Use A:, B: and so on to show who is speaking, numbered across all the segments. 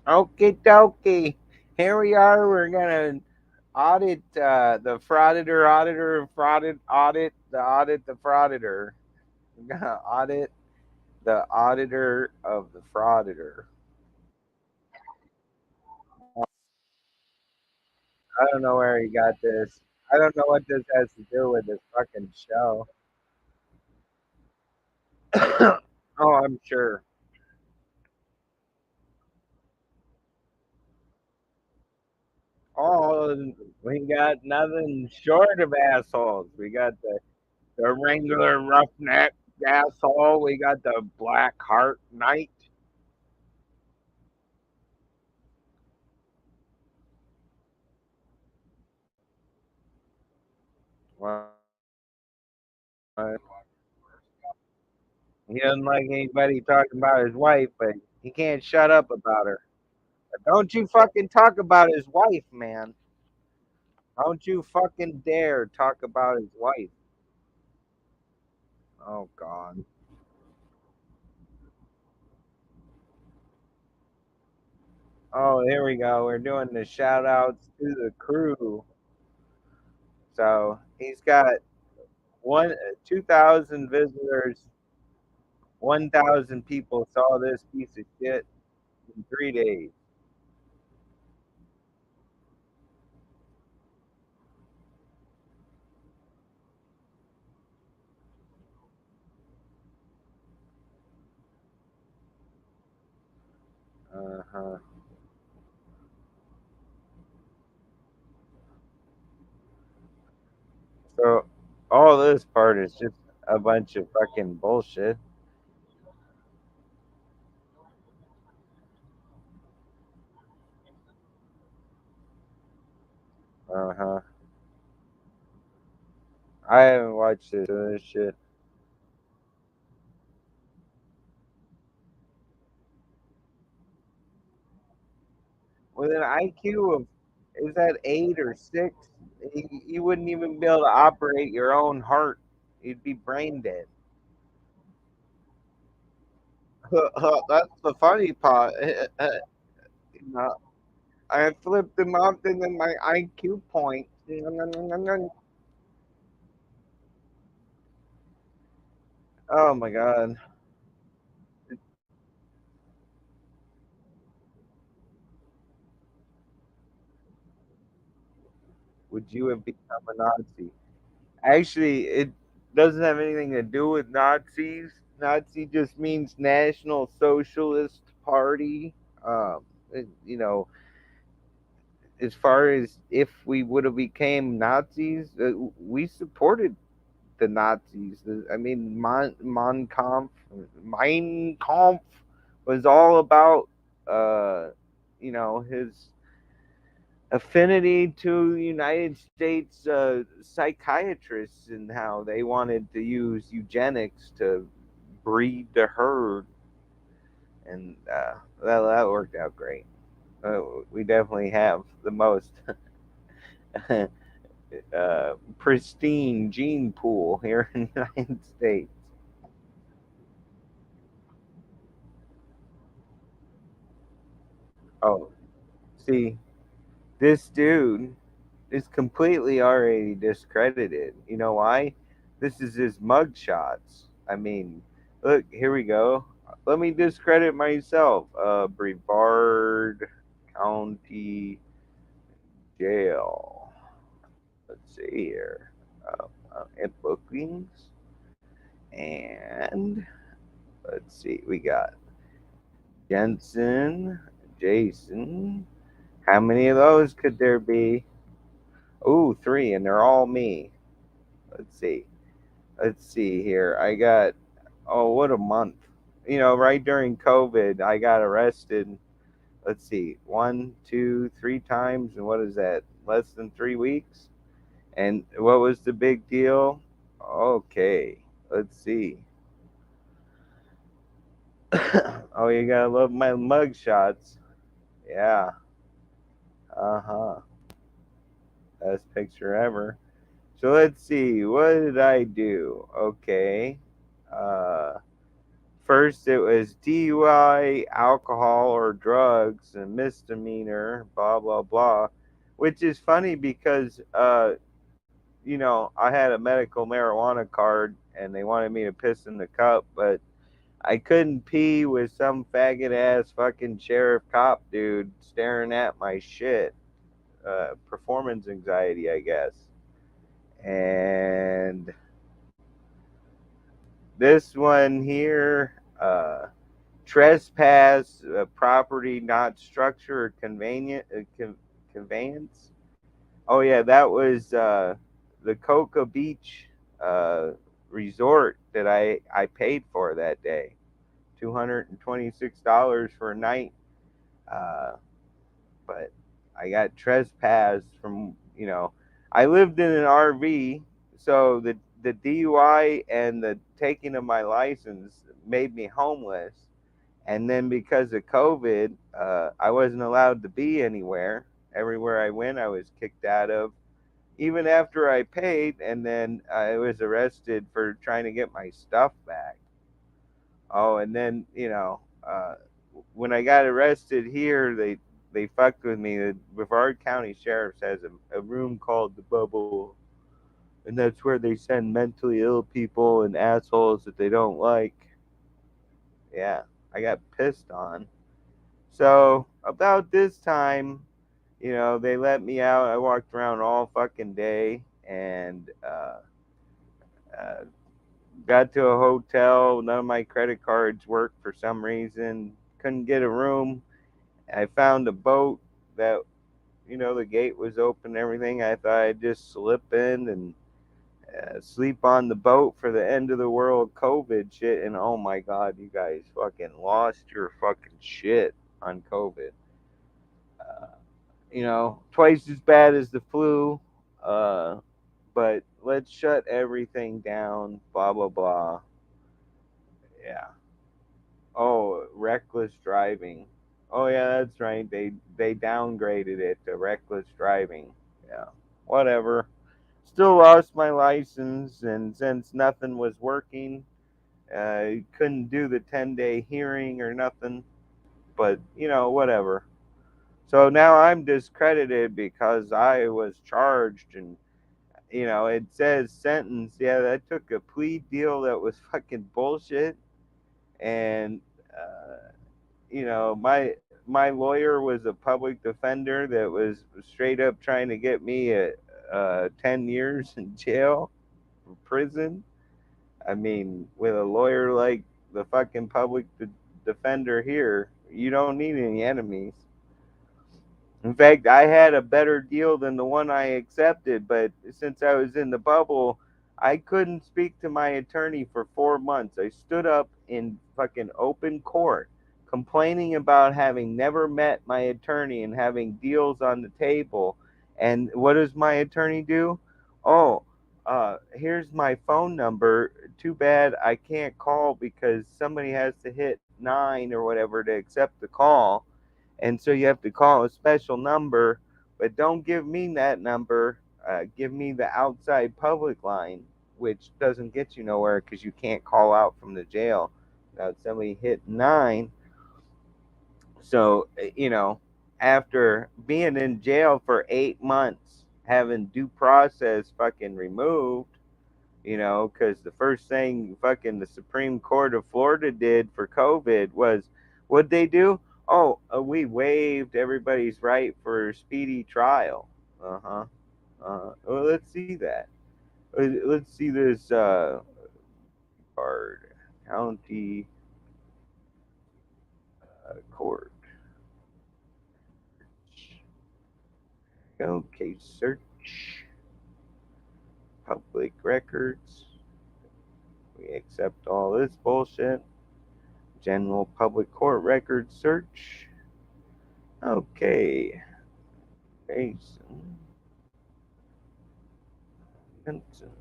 A: Okie dokie. Here we are. We're gonna audit the audit the frauditor. We're gonna audit the auditor of the frauditor. I don't know where he got this. I don't know what this has to do with this fucking show. Oh, I'm sure. Oh, we got nothing short of assholes. We got the Wrangler roughneck asshole. We got the Black Heart Knight. Well, he doesn't like anybody talking about his wife, but he can't shut up about her. Don't you fucking talk about his wife, man. Don't you fucking dare talk about his wife. Oh, God. Oh, here we go. We're doing the shout outs to the crew. So he's got 2,000 visitors, 1,000 people saw this piece of shit in 3 days. Uh huh. So all this part is just a bunch of fucking bullshit. Uh huh. I haven't watched this shit with an IQ of is that 8 or 6. You wouldn't even be able to operate your own heart. You'd be brain dead. That's the funny part. You know, I flipped him up and then my IQ point. Oh my god. Would you have become a Nazi? Actually, it doesn't have anything to do with Nazis. Nazi just means National Socialist Party. Um, you know, as far as if we would have became Nazis, we supported the Nazis. I mean, Mein Kampf was all about, uh, his affinity to United States psychiatrists and how they wanted to use eugenics to breed the herd, and that worked out great. We definitely have the most pristine gene pool here in the United States. Oh, see, this dude is completely already discredited. You know why? This is his mugshots. I mean, look, here we go. Let me discredit myself. Brevard County Jail. Let's see here. At bookings. And let's see. We got Jensen, Jason. How many of those could there be? Ooh, three, and they're all me. Let's see. Let's see here. I got, oh, what a month. Right during COVID, I got arrested. Let's see, one, two, three times. And what is that? Less than 3 weeks? And what was the big deal? Okay, let's see. Oh, you gotta love my mug shots. Yeah. Uh huh. Best picture ever. So let's see. What did I do? Okay. Uh, First, it was DUI, alcohol or drugs, a misdemeanor, blah blah blah, which is funny because I had a medical marijuana card and they wanted me to piss in the cup, but I couldn't pee with some faggot ass fucking sheriff cop dude staring at my shit. Performance anxiety, I guess. And this one here, trespass, property not structure or conveyance. Oh yeah, that was the Cocoa Beach uh, resort that I paid for that day. $226 for a night. Uh, but I got trespassed from I lived in an RV, so the DUI and the taking of my license made me homeless. And then because of COVID, I wasn't allowed to be anywhere. Everywhere I went, I was kicked out of. Even after I paid, and then I was arrested for trying to get my stuff back. Oh, and then when I got arrested here, they fucked with me. The Brevard County Sheriff's has a room called the Bubble, and that's where they send mentally ill people and assholes that they don't like. Yeah, I got pissed on. So about this time, they let me out. I walked around all fucking day and uh, got to a hotel. None of my credit cards worked for some reason. Couldn't get a room. I found a boat that the gate was open and everything. I thought I'd just slip in and sleep on the boat for the end of the world COVID shit. And oh my god, you guys fucking lost your fucking shit on COVID. Uh, twice as bad as the flu. Uh, but let's shut everything down. Blah blah blah. Yeah. Oh, reckless driving. Oh yeah, that's right. They downgraded it to reckless driving. Yeah. Whatever. Still lost my license, and since nothing was working, couldn't do the 10-day hearing or nothing. But whatever. So now I'm discredited because I was charged, and it says sentence. Yeah, that took a plea deal that was fucking bullshit, and my lawyer was a public defender that was straight up trying to get me 10 years in jail or prison. I mean, with a lawyer like the fucking public defender here, you don't need any enemies. In fact, I had a better deal than the one I accepted, but since I was in the bubble, I couldn't speak to my attorney for 4 months. I stood up in fucking open court complaining about having never met my attorney and having deals on the table. And what does my attorney do? Oh, here's my phone number. Too bad I can't call because somebody has to hit 9 or whatever to accept the call, and so you have to call a special number, but don't give me that number. Give me the outside public line, which doesn't get you nowhere because you can't call out from the jail without somebody hit 9. So after being in jail for 8 months, having due process fucking removed, because the first thing fucking the Supreme Court of Florida did for COVID was, what'd they do? Oh, we waived everybody's right for speedy trial. Uh huh. Well, let's see that. Let's see this card. County court. Okay, search public records. We accept all this bullshit. General public court records search. Okay. Jason Benson.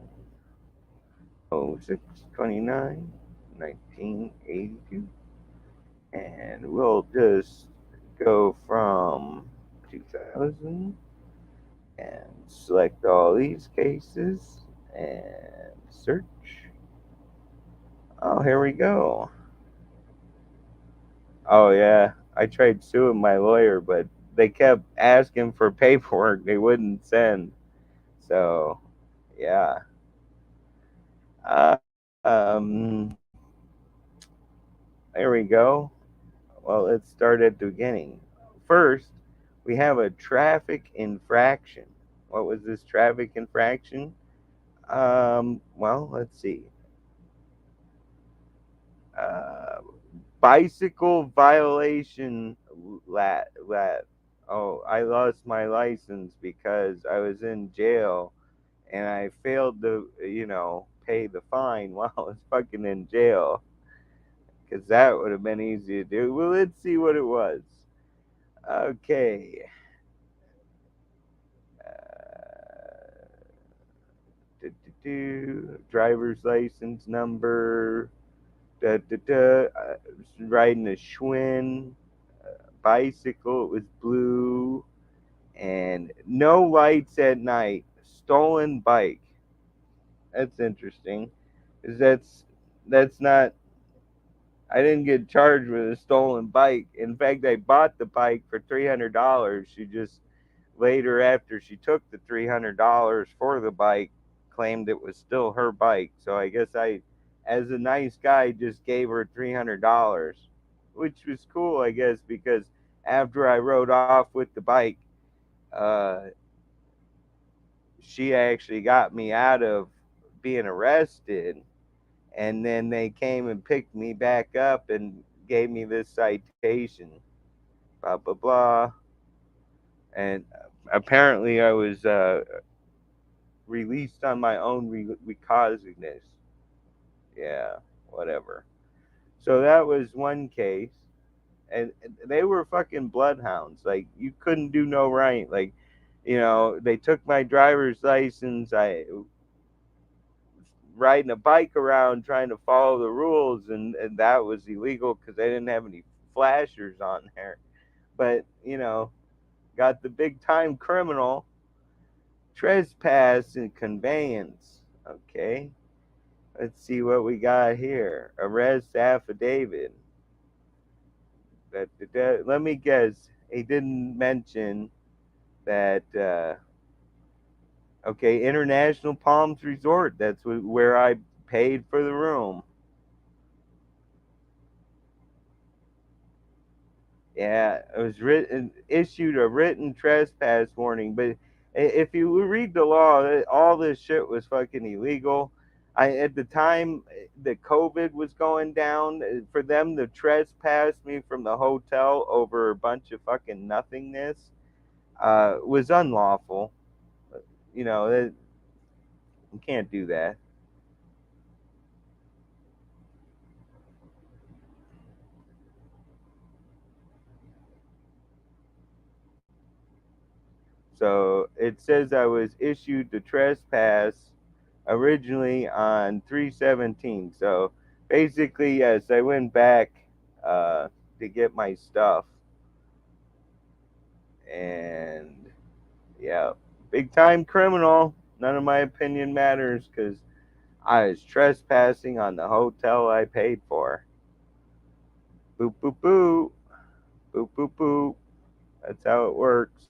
A: 06/29, 1982. And we'll just go from 2000 and select all these cases and search. Oh, here we go. Oh yeah, I tried suing my lawyer, but they kept asking for paperwork they wouldn't send. So yeah, um, there we go. Well, let's start at the beginning. First, we have a traffic infraction. What was this traffic infraction? Well, let's see. Uh, Bicycle violation. Lat. Oh, I lost my license because I was in jail and I failed to, pay the fine while I was fucking in jail. Because that would have been easy to do. Well, let's see what it was. Okay. Driver's license number. Riding a Schwinn bicycle. It was blue. And no lights at night. Stolen bike. That's interesting. Is that's not. I didn't get charged with a stolen bike. In fact, I bought the bike for $300. She just later, after she took the $300 for the bike, claimed it was still her bike. So I guess I, as a nice guy, just gave her $300, which was cool, I guess, because after I rode off with the bike, uh, she actually got me out of being arrested. And then they came and picked me back up and gave me this citation. Blah, blah, blah. And apparently I was released on my own recognizance. Yeah, whatever. So that was one case, and they were fucking bloodhounds. Like you couldn't do no right. Like, they took my driver's license. I was riding a bike around trying to follow the rules, and that was illegal because they didn't have any flashers on there. But got the big time criminal trespass and conveyance. Okay. Let's see what we got here. Arrest affidavit. Let me guess. He didn't mention that. Okay, International Palms Resort. That's where I paid for the room. Yeah, it was written, issued a written trespass warning. But if you read the law, all this shit was fucking illegal. At the time the COVID was going down, for them to trespass me from the hotel over a bunch of fucking nothingness was unlawful. You can't do that. So it says I was issued the trespass originally on 3/17. So basically, yes, I went back uh, to get my stuff, and yeah, big time criminal. None of my opinion matters because I was trespassing on the hotel I paid for. Boop boop boop boop boop boop. That's how it works.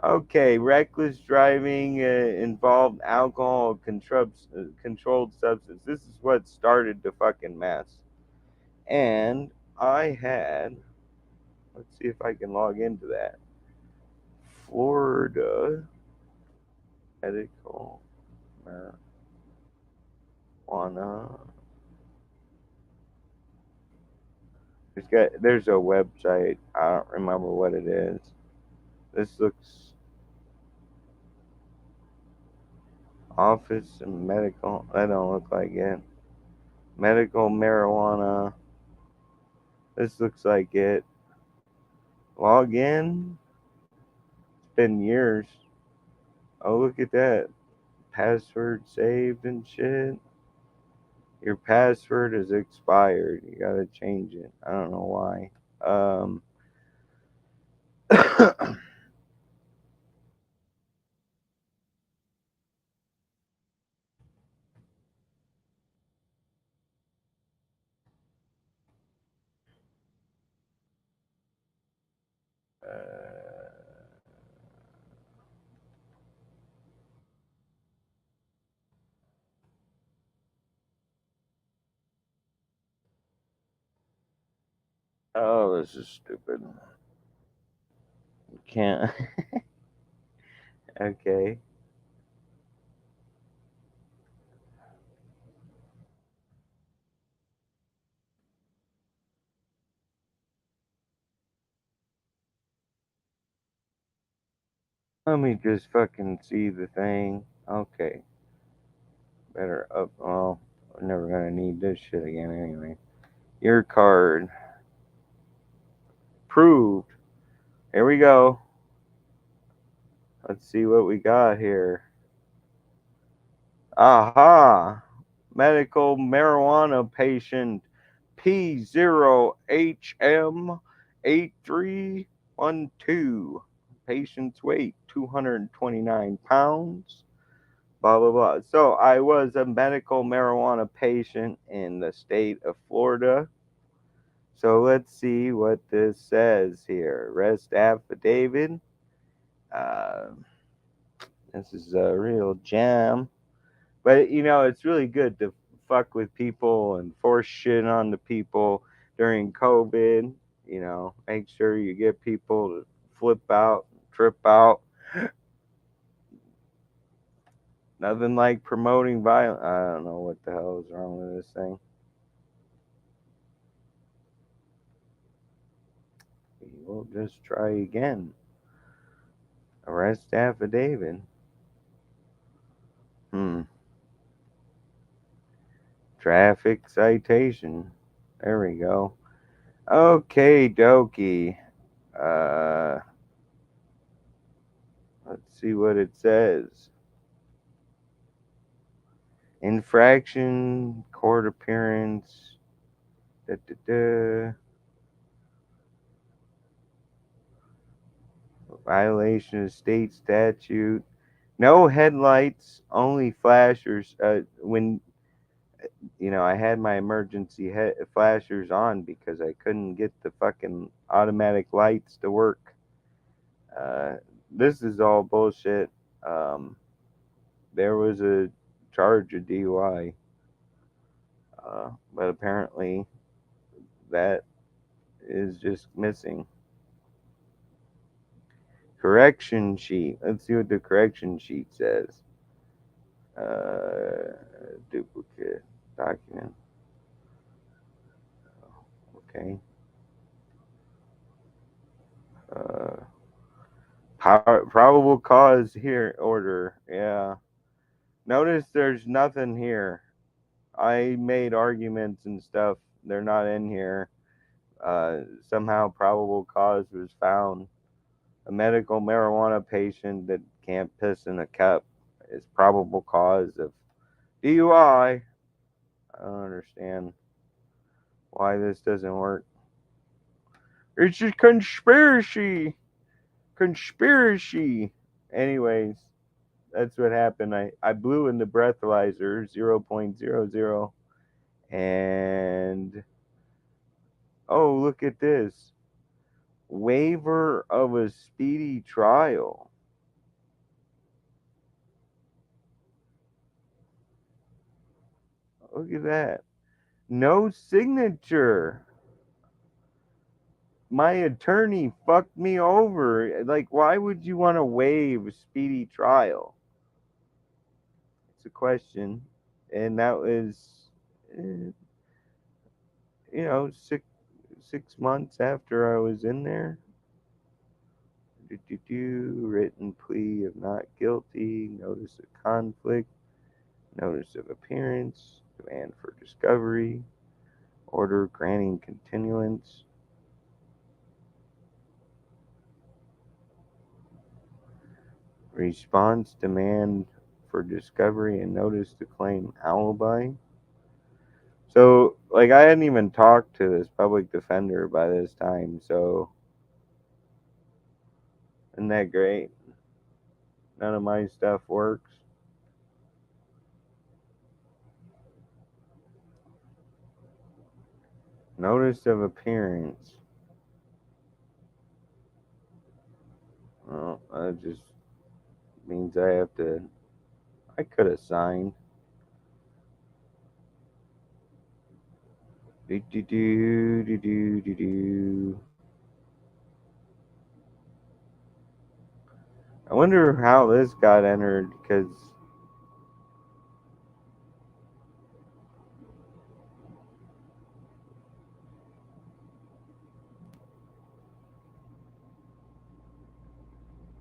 A: Okay, reckless driving involved alcohol controlled substance. This is what started the fucking mess. And I had, let's see if I can log into that. Florida medical marijuana. There's a website. I don't remember what it is. This looks office and medical. That don't look like it. Medical marijuana. This looks like it. Log in. It's been years. Oh, look at that. Password saved and shit. Your password is expired. You gotta change it. I don't know why. Um, Uh, oh, this is stupid. Can't. Okay. Let me just fucking see the thing. Okay. Better up. Well, I'm never gonna need this shit again anyway. Your card. Proved. Here we go. Let's see what we got here. Aha! Medical marijuana patient P0HM8312. Patient's weight 229 pounds. Blah, blah, blah. So I was a medical marijuana patient in the state of Florida. So let's see what this says here. Arrest affidavit. Uh, this is a real jam. But it's really good to fuck with people and force shit on the people during COVID. Make sure you get people to flip out, trip out. Nothing like promoting violence. I don't know what the hell is wrong with this thing. We'll just try again. Arrest affidavit. Hmm. Traffic citation. There we go. Okay, dokie. Uh, let's see what it says. Infraction, court appearance. Da, da, da. Violation of state statute. No headlights, only flashers. When I had my emergency flashers on because I couldn't get the fucking automatic lights to work. Uh, this is all bullshit. Um, there was a charge of DUI, but apparently that is just missing. Correction sheet. Let's see what the correction sheet says. Uh, Duplicate document. Okay. Uh, Probable cause here order. Yeah. Notice there's nothing here. I made arguments and stuff. They're not in here. Somehow probable cause was found. A medical marijuana patient that can't piss in a cup is probable cause of DUI. I don't understand why this doesn't work. It's a conspiracy. Conspiracy. Anyways, that's what happened. I blew in the breathalyzer 0.00, and oh, look at this. Waiver of a speedy trial. Look at that. No signature. My attorney fucked me over. Like, why would you want to waive a speedy trial? It's a question. And that was, uh, 6 months after I was in there. Written plea of not guilty, notice of conflict, notice of appearance, demand for discovery, order granting continuance, response demand for discovery, and notice to claim alibi. So, like, I hadn't even talked to this public defender by this time, so isn't that great? None of my stuff works. Notice of appearance. Oh, that just means I have to. I could have signed. Do do do do do do do. I wonder how this got entered because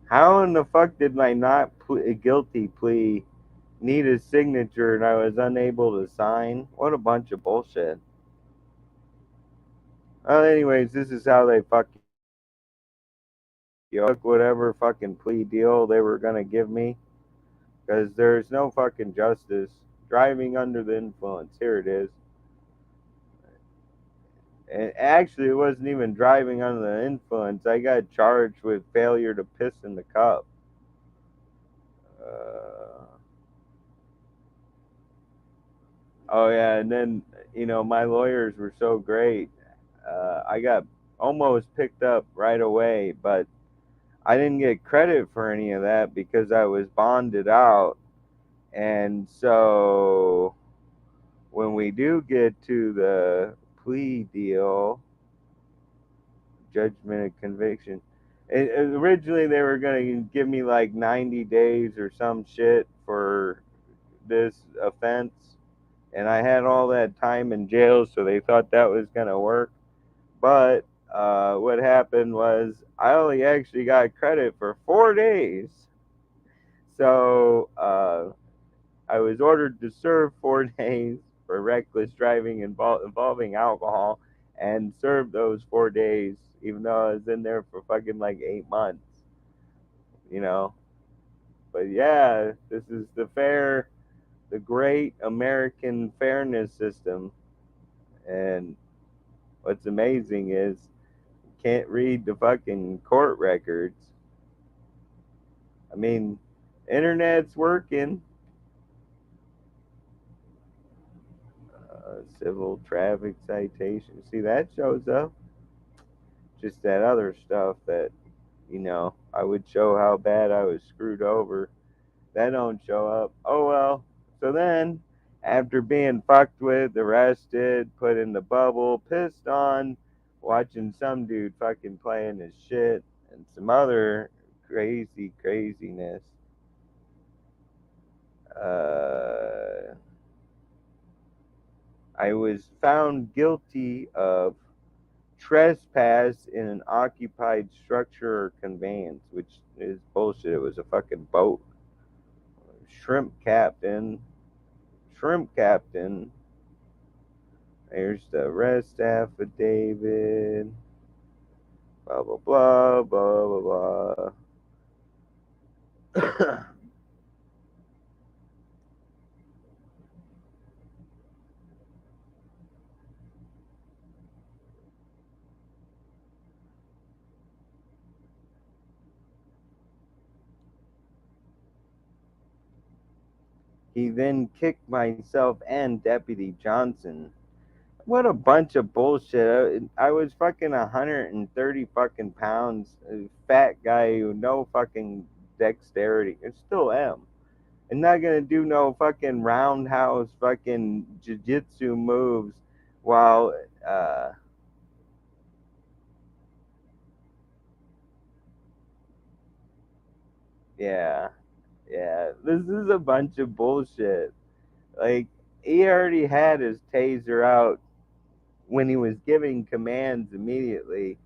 A: how in the fuck did my not guilty plea need a signature and I was unable to sign? What a bunch of bullshit. Well, anyways, this is how they fuck you. Took whatever fucking plea deal they were gonna give me because there's no fucking justice. Driving under the influence. Here it is. And actually, it wasn't even driving under the influence. I got charged with failure to piss in the cup. Uh, oh yeah, and then my lawyers were so great. I got almost picked up right away, but I didn't get credit for any of that because I was bonded out. And so when we do get to the plea deal, judgment and conviction, originally they were going to give me like 90 days or some shit for this offense. And I had all that time in jail, so they thought that was going to work. But what happened was I only actually got credit for 4 days. So I was ordered to serve 4 days for reckless driving involving alcohol and served those 4 days, even though I was in there for fucking like 8 months, you know. But yeah, this is the great American fairness system. And what's amazing is you can't read the fucking court records. I mean, internet's working. Civil traffic citation. See, that shows up. Just that other stuff that, I would show how bad I was screwed over. That don't show up. Oh well. So then, after being fucked with, arrested, put in the bubble, pissed on, watching some dude fucking playing his shit, and some other craziness. Uh, I was found guilty of trespass in an occupied structure or conveyance, which is bullshit. It was a fucking boat. Shrimp captain. Shrimp captain. There's the arrest affidavit. Blah, blah, blah, blah, blah, blah. He then kicked myself and Deputy Johnson. What a bunch of bullshit. I was fucking 130 fucking pounds, a fat guy with no fucking dexterity. I still am. And not gonna do no fucking roundhouse fucking jiu-jitsu moves while yeah, yeah. This is a bunch of bullshit. Like he already had his taser out when he was giving commands immediately.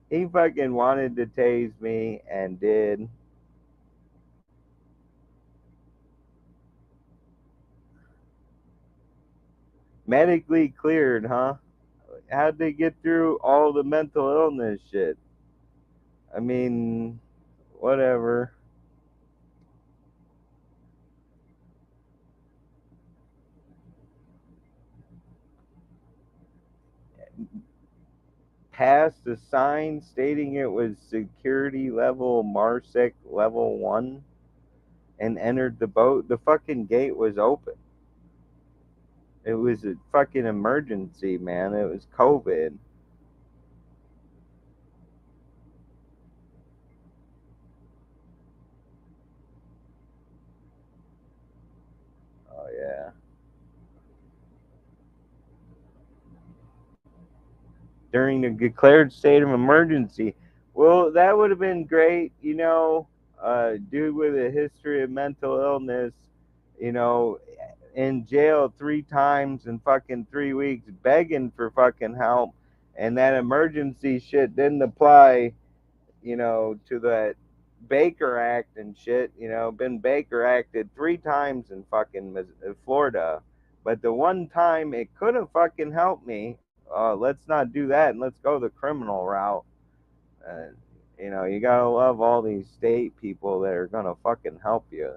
A: He fucking wanted to tase me and did. Medically cleared, huh? How'd they get through all the mental illness shit? I mean, whatever. Passed a sign stating it was security level Marsec level 1 and entered the boat. The fucking gate was open. It was a fucking emergency, man. It was COVID. during the declared state of emergency. Well, that would have been great, dude with a history of mental illness, you know, in jail 3 times in fucking 3 weeks, begging for fucking help, and that emergency shit didn't apply, to that Baker Act and shit. Been Baker acted 3 times in fucking Florida, but the one time it could have fucking helped me. Let's not do that and let's go the criminal route. Uh, you gotta love all these state people that are gonna fucking help you.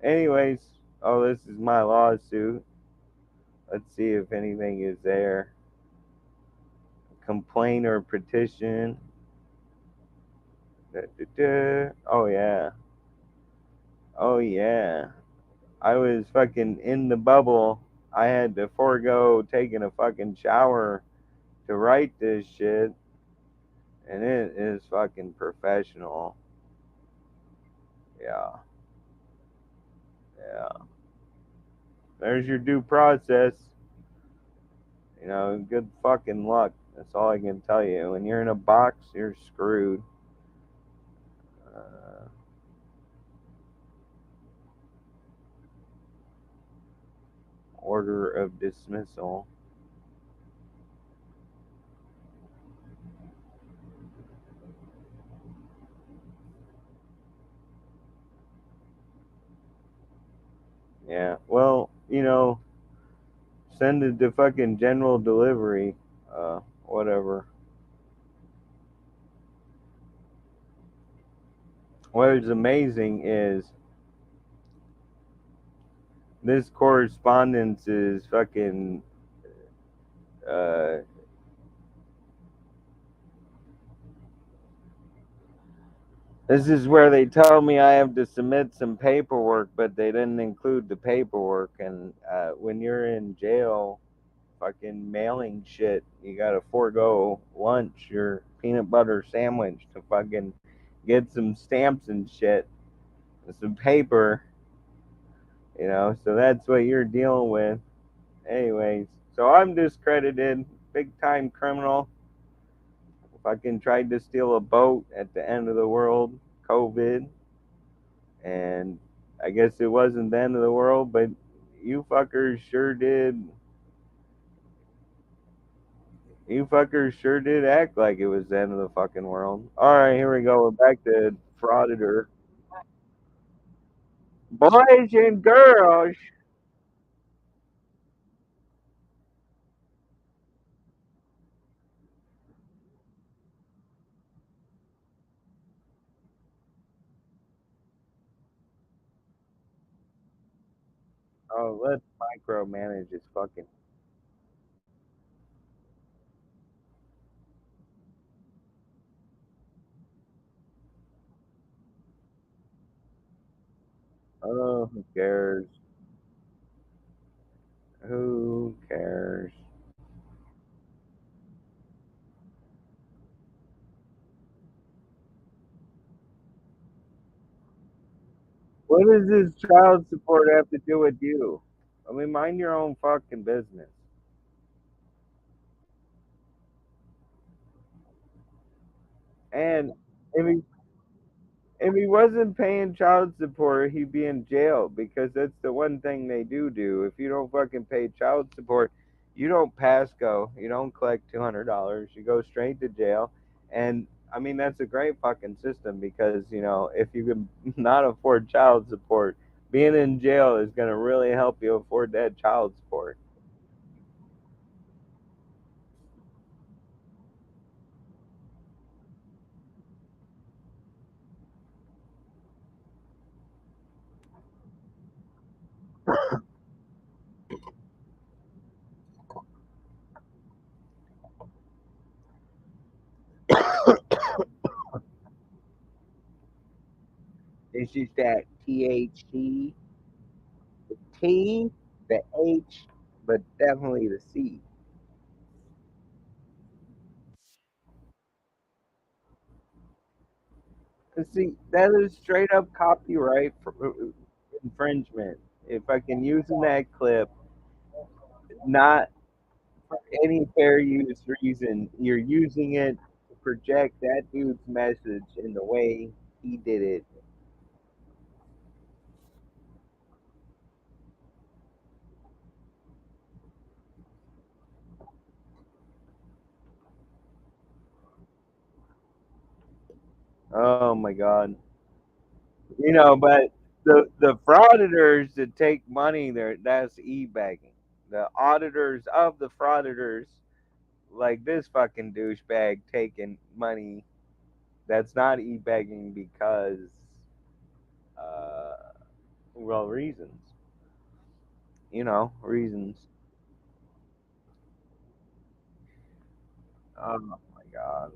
A: Anyways, oh, this is my lawsuit. Let's see if anything is there. Complaint or petition. Da, da, da. Oh yeah. Oh yeah. I was fucking in the bubble. I had to forego taking a fucking shower to write this shit, and it is fucking professional. Yeah, yeah. There's your due process. Good fucking luck. That's all I can tell you. When you're in a box, you're screwed. Uh, Order of dismissal. Yeah. Well, send it to fucking general delivery. Whatever. What is amazing is this correspondence is fucking. Uh, this is where they tell me I have to submit some paperwork, but they didn't include the paperwork. And when you're in jail, fucking mailing shit, you gotta forego lunch, your peanut butter sandwich to fucking get some stamps and shit, and some paper. So that's what you're dealing with. Anyways, so I'm discredited, big time criminal. Fucking tried to steal a boat at the end of the world, COVID, and I guess it wasn't the end of the world, but you fuckers sure did. You fuckers sure did act like it was the end of the fucking world. All right, here we go. We're back to Frauditor. Boys and girls. Oh, let's micromanage this fucking. Oh, who cares? Who cares? What does this child support have to do with you? I mean, mind your own fucking business. And if he wasn't paying child support, he'd be in jail because that's the one thing they do. If you don't fucking pay child support, you don't pass go. You don't collect $200. You go straight to jail. And I mean, that's a great fucking system because, if you can not afford child support, being in jail is going to really help you afford that child support. It's just that THC, the T, the H, but definitely the C. And see, that is straight up copyright infringement. If I can use in that clip, not for any fair use reason. You're using it to project that dude's message in the way he did it. Oh my god. But the frauditors that take money there, that's e-bagging. The auditors of the frauditors, like this fucking douchebag taking money, that's not e-begging because uh well, reasons. Reasons. Oh my god.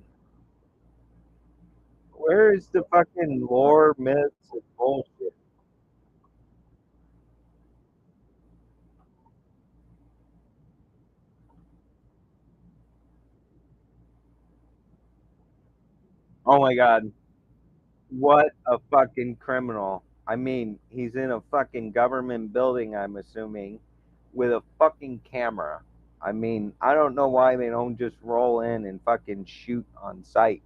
A: Where is the fucking lore, myths, and bullshit? Oh my god. What a fucking criminal. I mean, he's in a fucking government building, I'm assuming, with a fucking camera. I mean, I don't know why they don't just roll in and fucking shoot on sight.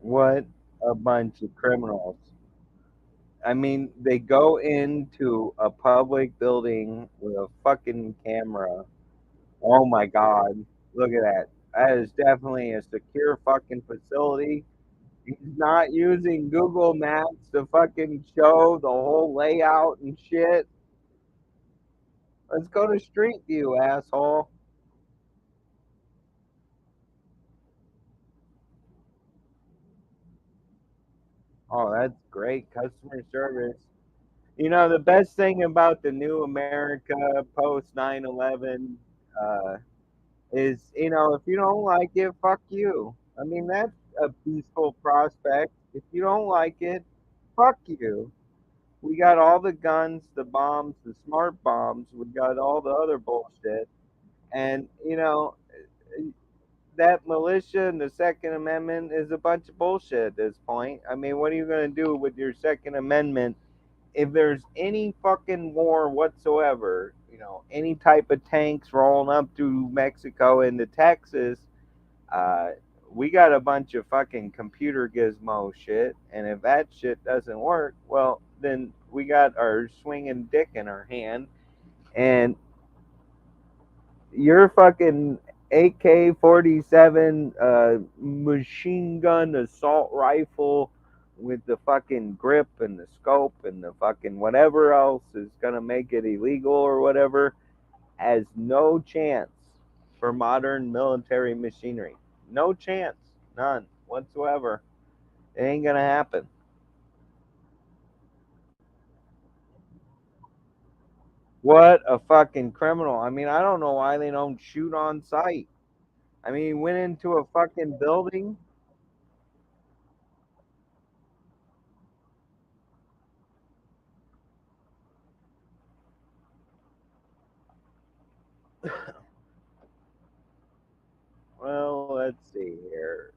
A: What a bunch of criminals. I mean, they go into a public building with a fucking camera. Oh my god. Look at that. That is definitely a secure fucking facility. He's not using Google Maps to fucking show the whole layout and shit. Let's go to Street View, asshole. Oh, that's great customer service. The best thing about the new America post 9/11 uh, is, if you don't like it, fuck you. I mean, that's a peaceful prospect. If you don't like it, fuck you. We got all the guns, the bombs, the smart bombs. We got all the other bullshit. And, that militia and the Second Amendment is a bunch of bullshit at this point. I mean, what are you going to do with your Second Amendment if there's any fucking war whatsoever? Any type of tanks rolling up through Mexico into Texas, uh, we got a bunch of fucking computer gizmo shit. And if that shit doesn't work, well, then we got our swinging dick in our hand. And your fucking AK-47 machine gun assault rifle with the fucking grip and the scope and the fucking whatever else is gonna make it illegal or whatever has no chance for modern military machinery. No chance, none whatsoever. It ain't gonna happen. What a fucking criminal! I mean, I don't know why they don't shoot on sight. I mean, he went into a fucking building. Well, let's see here.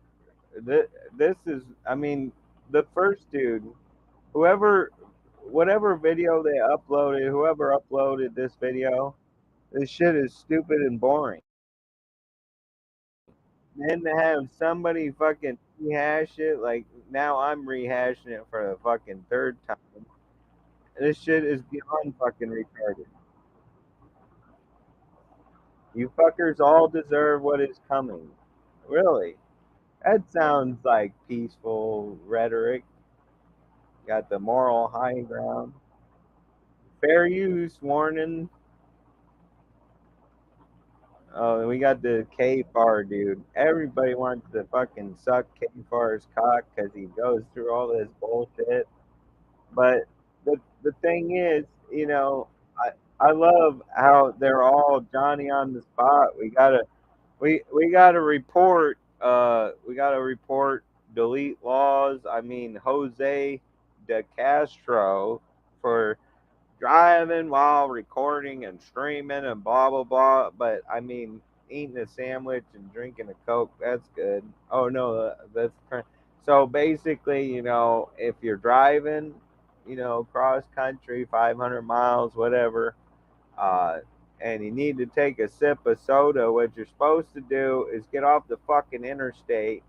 A: This is, I mean, the first dude, whoever, whatever video they uploaded, whoever uploaded this video, this shit is stupid and boring. Then to have somebody fucking rehash it, like now I'm rehashing it for the fucking third time. This shit is beyond fucking retarded. You fuckers all deserve what is coming. Really. That sounds like peaceful rhetoric. Got the moral high ground. Fair use warning. Oh, we got the K Far dude. Everybody wants to fucking suck K Far's cock because he goes through all this bullshit. But the thing is, I love how they're all Johnny on the spot. We gotta report. We gotta report delete laws. I mean, Jose de Castro for driving while recording and streaming and blah blah blah. But I mean, eating a sandwich and drinking a Coke, that's good. Oh no, so basically, if you're driving, cross country, 500 miles, whatever, uh, and you need to take a sip of soda, what you're supposed to do is get off the fucking interstate,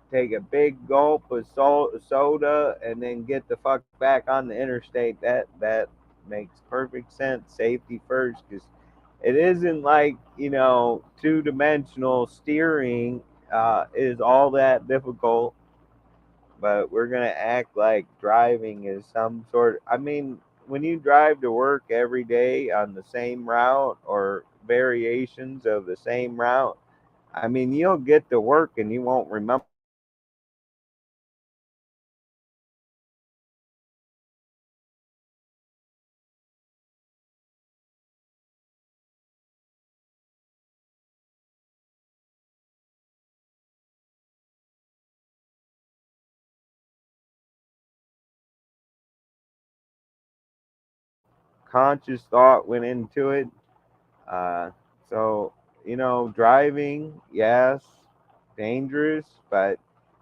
A: take a big gulp of soda, and then get the fuck back on the interstate. That makes perfect sense. Safety first, because it isn't like two-dimensional steering is all that difficult. But we're gonna act like driving is some sort. I mean, when you drive to work every day on the same route or variations of the same route, I mean, you'll get to work and you won't remember. Conscious thought went into it. Uh, so, driving, yes, dangerous, but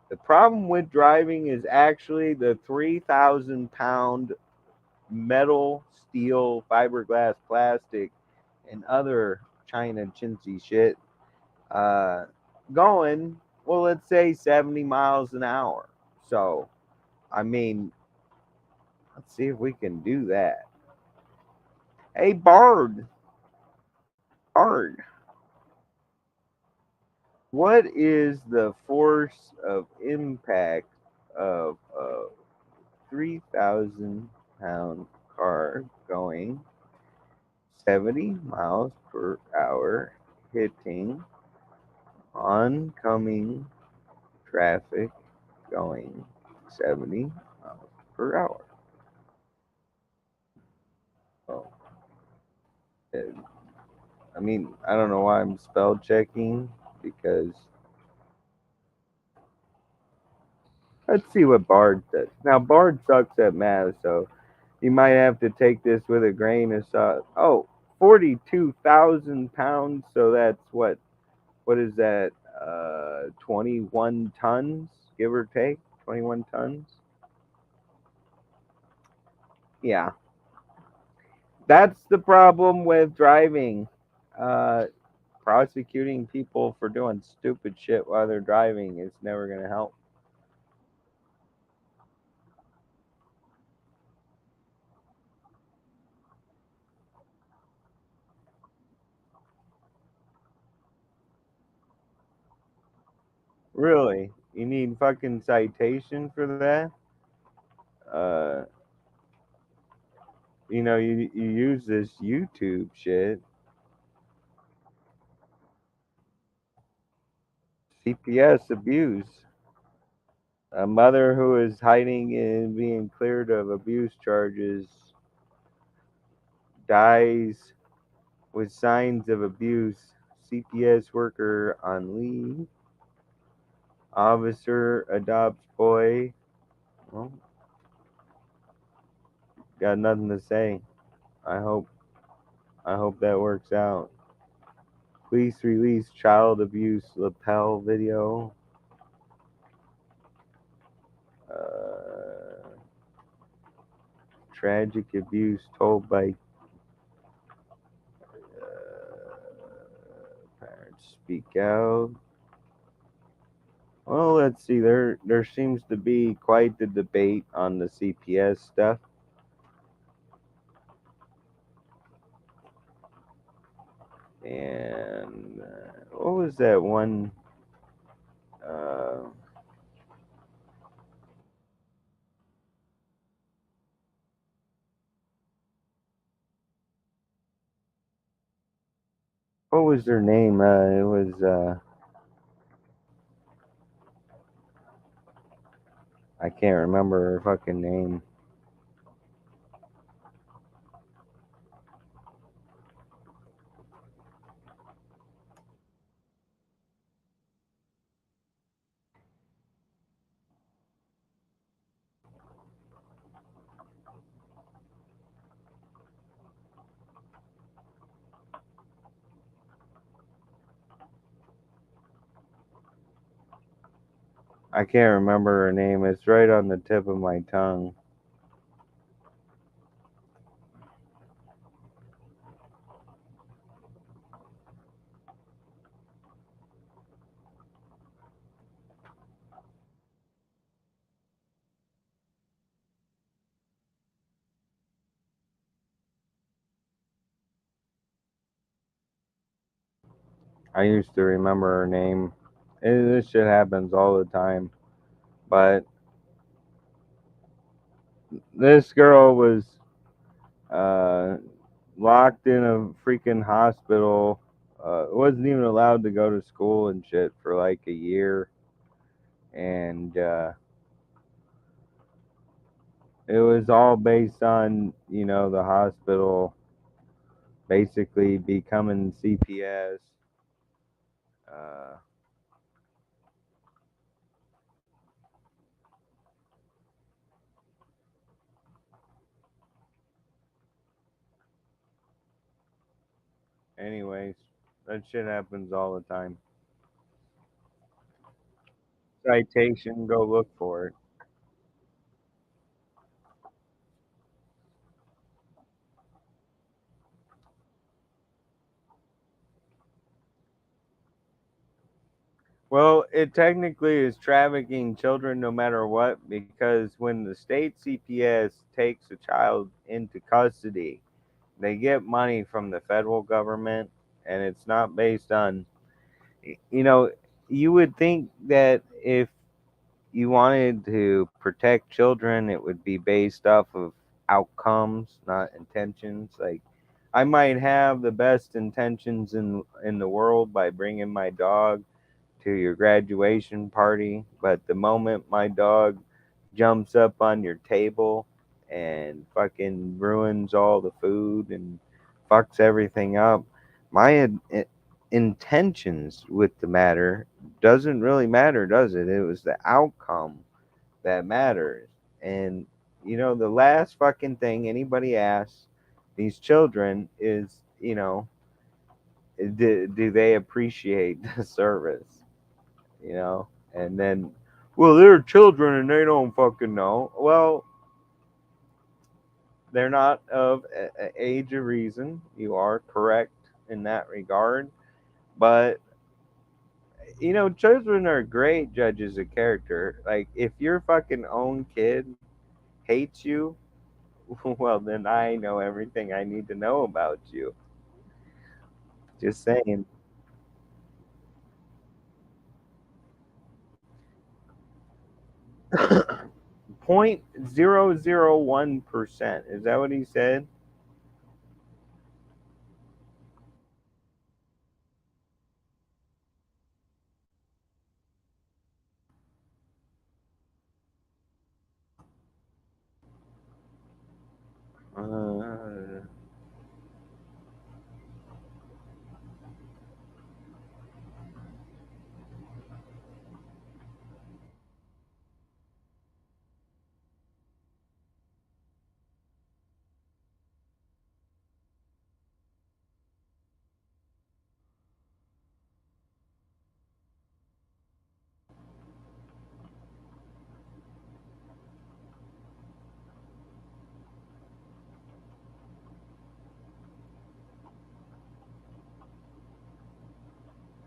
A: the problem with driving is actually the 3,000 pound metal, steel, fiberglass, plastic, and other China chintzy shit uh, going, well, let's say 70 miles an hour. So, I mean, let's see if we can do that. Hey, Bard, what is the force of impact of a 3,000 pound car going 70 miles per hour hitting oncoming traffic going 70 miles per hour? Oh, it, I mean, I don't know why I'm spell checking because let's see what Bard says. Now, Bard sucks at math, so you might have to take this with a grain of salt. Oh, 42,000 pounds. So that's what? What is that? 21 tons, give or take. 21 tons. Yeah, that's the problem with driving. Uh, Prosecuting people for doing stupid shit while they're driving is never going to help. Really, you need fucking citation for that. Uh, you use this YouTube shit. CPS abuse. A mother who is hiding and being cleared of abuse charges dies with signs of abuse. CPS worker on leave. Officer adopts boy. Well, got nothing to say. I hope I hope that works out. Police release child abuse lapel video. Uh, Tragic abuse told by parents speak out. Well, let's see. There seems to be quite the debate on the CPS stuff. And what was that one? Uh, what was their name? It was I can't remember her fucking name. I can't remember her name. It's right on the tip of my tongue. I used to remember her name. This shit happens all the time. But this girl was uh, locked in a freaking hospital. Wasn't even allowed to go to school and shit for like a year. And it was all based on, the hospital basically becoming CPS. Uh, anyways, that shit happens all the time. Citation, go look for it. Well, it technically is trafficking children no matter what, because when the state CPS takes a child into custody, they get money from the federal government, and it's not based on, you know, you would think that if you wanted to protect children, it would be based off of outcomes, not intentions. Like, I might have the best intentions in the world by bringing my dog to your graduation party, but the moment my dog jumps up on your table and fucking ruins all the food and fucks everything up, my intentions with the matter doesn't really matter, does it? It was the outcome that matters. And the last fucking thing anybody asks these children is, do they appreciate the service? you know, and then, well, they're children and they don't fucking know. Well, they're not of age of reason. You are correct in that regard. But, children are great judges of character. Like, if your fucking own kid hates you, well, then I know everything I need to know about you. Just saying. 0.001%. Is that what he said? Uh,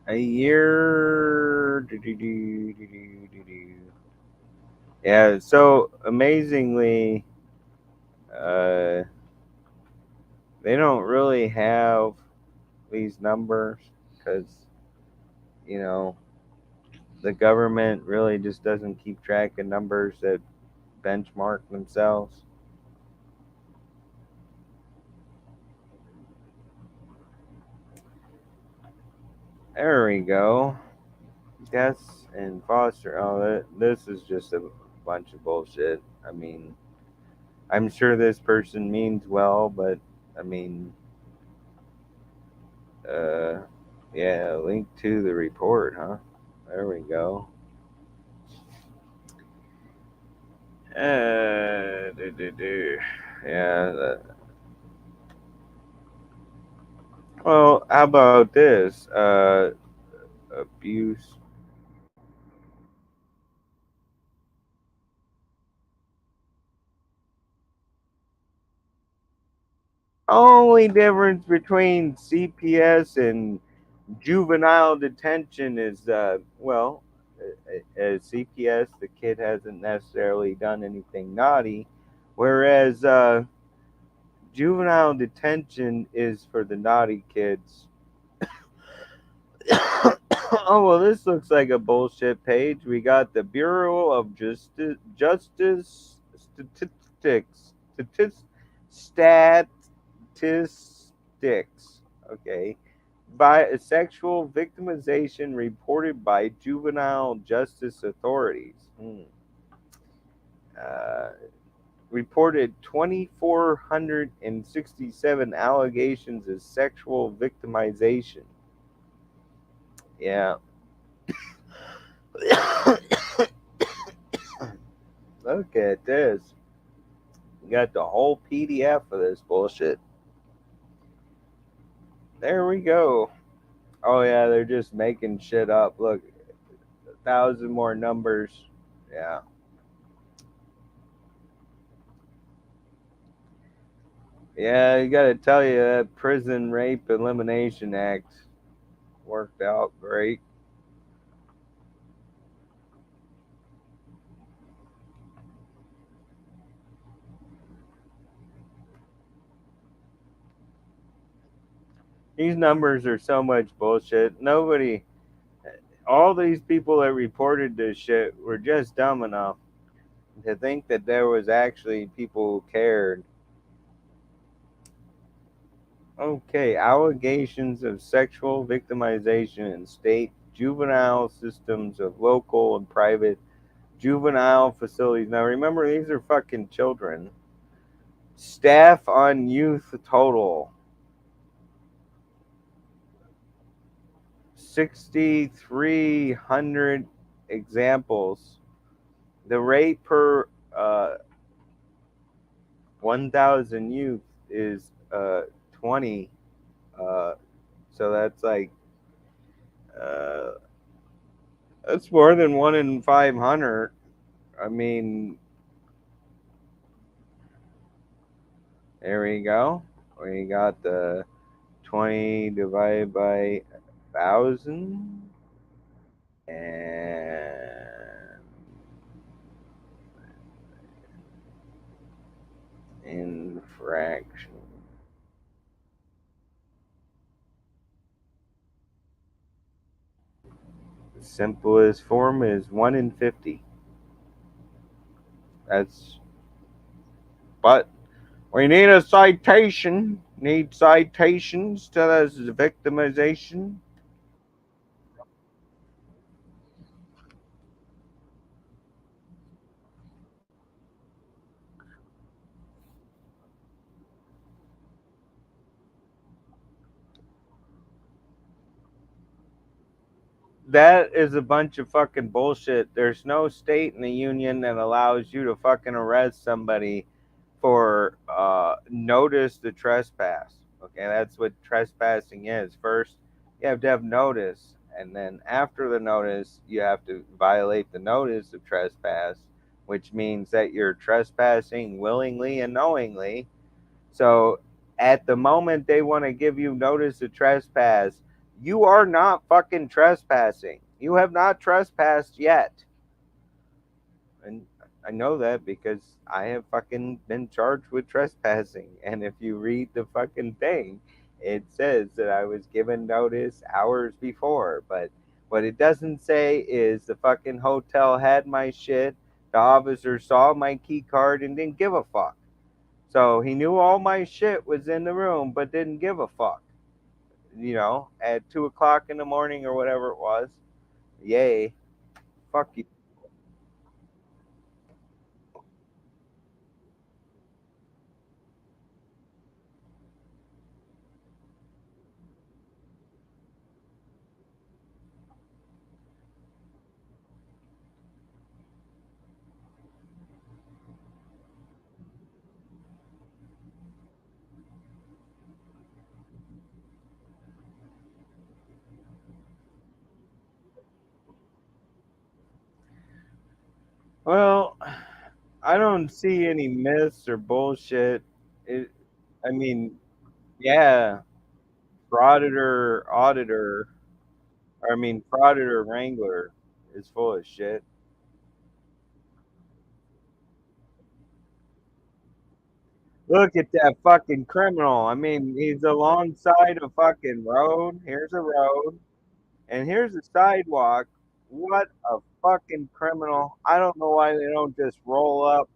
A: a year. Yeah, so amazingly, uh, they don't really have these numbers because, you know, the government really just doesn't keep track of numbers that benchmark themselves. There we go. Deaths and foster. Oh, this is just a bunch of bullshit. I mean, I'm sure this person means well, but I mean, uh, yeah, link to the report, huh? There we go. Do. Yeah. Well, how about this? Abuse. Only difference between CPS and juvenile detention is, as CPS, the kid hasn't necessarily done anything naughty, whereas juvenile detention is for the naughty kids. Oh well, this looks like a bullshit page. We got the Bureau of Justice statistics. Okay, by sexual victimization reported by juvenile justice authorities. Uh, Reported 2,467 allegations of sexual victimization. Yeah. Look at this. You got the whole PDF of this bullshit. There we go. Oh yeah, they're just making shit up. Look, 1,000 more numbers. Yeah. Yeah, you gotta tell you that Prison Rape Elimination Act worked out great. These numbers are so much bullshit. Nobody, all these people that reported this shit were just dumb enough to think that there was actually people who cared. Okay, allegations of sexual victimization in state juvenile systems of local and private juvenile facilities. Now remember, these are fucking children. Staff on youth total 6,300 examples. The rate per 1,000 youth is 20. Uh, so uh, that's more than 1 in 500. I mean, there we go. We got the 20 divided by 1,000 and infraction. The simplest form is 1 in 50. That's, but we need a citation. Need citations to this victimization. That is a bunch of fucking bullshit. There's no state in the union that allows you to fucking arrest somebody for notice to trespass. Okay, that's what trespassing is. First, you have to have notice, and then after the notice, you have to violate the notice of trespass, which means that you're trespassing willingly and knowingly. So at the moment they want to give you notice of trespass, you are not fucking trespassing. You have not trespassed yet. And I know that because I have fucking been charged with trespassing. And if you read the fucking thing, it says that I was given notice hours before. But what it doesn't say is the fucking hotel had my shit. The officer saw my key card and didn't give a fuck. So he knew all my shit was in the room, but didn't give a fuck. at 2 o'clock in the morning or whatever it was. Yay. Fuck you. Well, I don't see any myths or bullshit. It, I mean, yeah, frauditor Wrangler is full of shit. Look at that fucking criminal. I mean, he's alongside a fucking road. Here's a road, and here's a sidewalk. What a fucking criminal. I don't know why they don't just roll up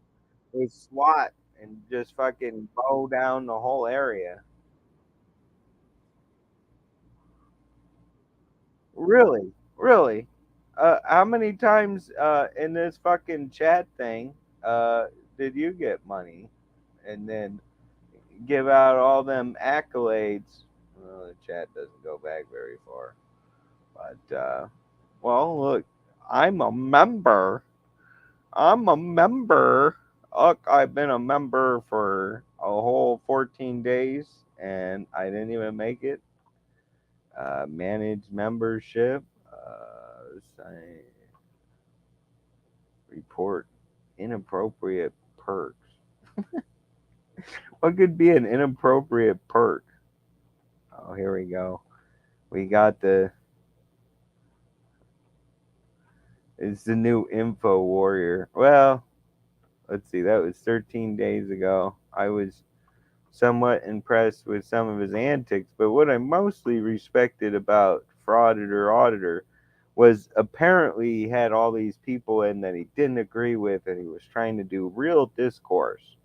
A: with SWAT and just fucking mow down the whole area. Really? Really? How many times in this fucking chat thing uh, did you get money and then give out all them accolades? Well, the chat doesn't go back very far. But, well, look, I'm a member. I'm a member. Look, I've been a member for a whole 14 days and I didn't even make it. Manage membership. Sign, report inappropriate perks. What could be an inappropriate perk? Oh, here we go. We got the. It's the new info warrior. Well, let's see. That was 13 days ago. I was somewhat impressed with some of his antics, but what I mostly respected about Frauditor Auditor was apparently he had all these people in that he didn't agree with, and he was trying to do real discourse.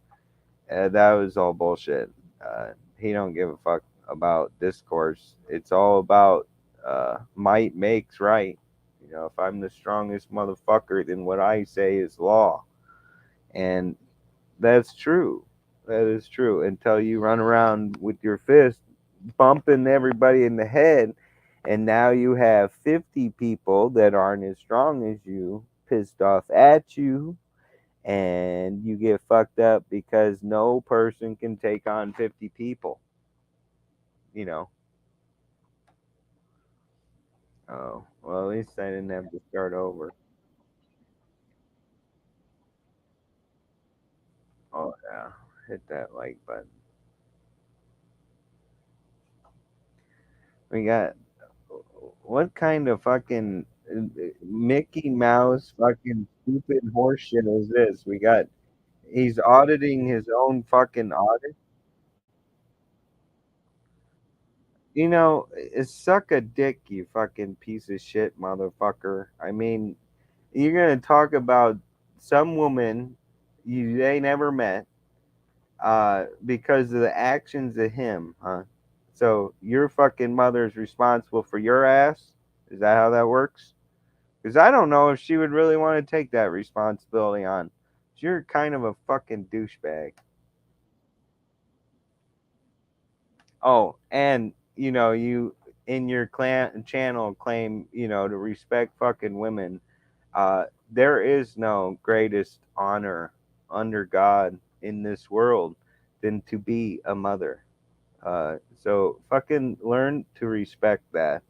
A: That was all bullshit. He don't give a fuck about discourse. It's all about might makes right. If I'm the strongest motherfucker, then what I say is law, and that's true. That is true. Until you run around with your fist bumping everybody in the head, and now you have 50 people that aren't as strong as you pissed off at you, and you get fucked up because no person can take on 50 people. You know. Oh, well, at least I didn't have to start over. Oh, yeah. Hit that like button. We got what kind of fucking Mickey Mouse fucking stupid horseshit is this? He's auditing his own fucking audit. Suck a dick, you fucking piece of shit motherfucker. I mean, you're gonna talk about some woman you ain't never met because of the actions of him, huh? So your fucking mother's responsible for your ass? Is that how that works? Because I don't know if she would really want to take that responsibility on. You're kind of a fucking douchebag. Oh, and you in your clan channel claim to respect fucking women. There is no greatest honor under God in this world than to be a mother. So fucking learn to respect that.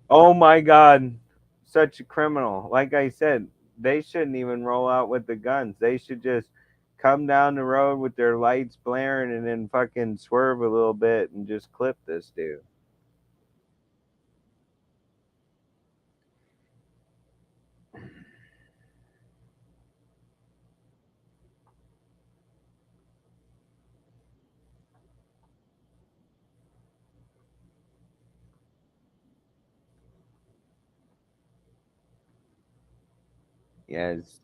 A: Oh my God, such a criminal. Like I said, they shouldn't even roll out with the guns. They should just come down the road with their lights blaring and then fucking swerve a little bit and just clip this dude. Yes.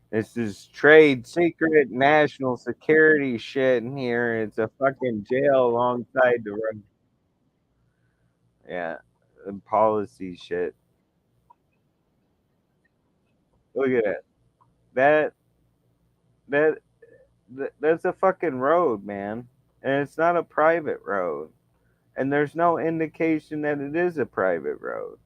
A: This is trade secret national security shit in here. It's a fucking jail alongside the road. Yeah, and policy shit. Look at it. That that that's a fucking road, man, and it's not a private road. And there's no indication that it is a private road.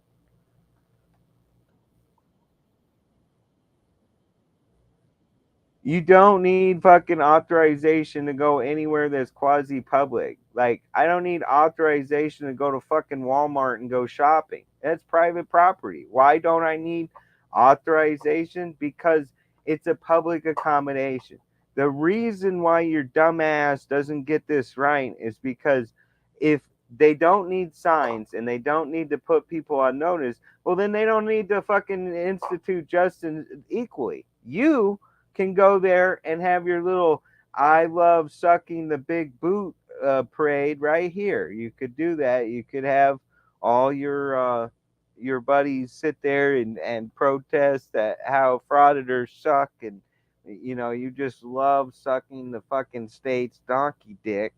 A: You don't need fucking authorization to go anywhere that's quasi public. Like, I don't need authorization to go to fucking Walmart and go shopping. That's private property. Why don't I need authorization? Because it's a public accommodation. The reason why your dumbass doesn't get this right is because if they don't need signs and they don't need to put people on notice, well, then they don't need to fucking institute justice equally. You can go there and have your little I love sucking the big boot parade right here. You could do that. You could have all your buddies sit there and protest that how frauditors suck, and you just love sucking the fucking state's donkey dick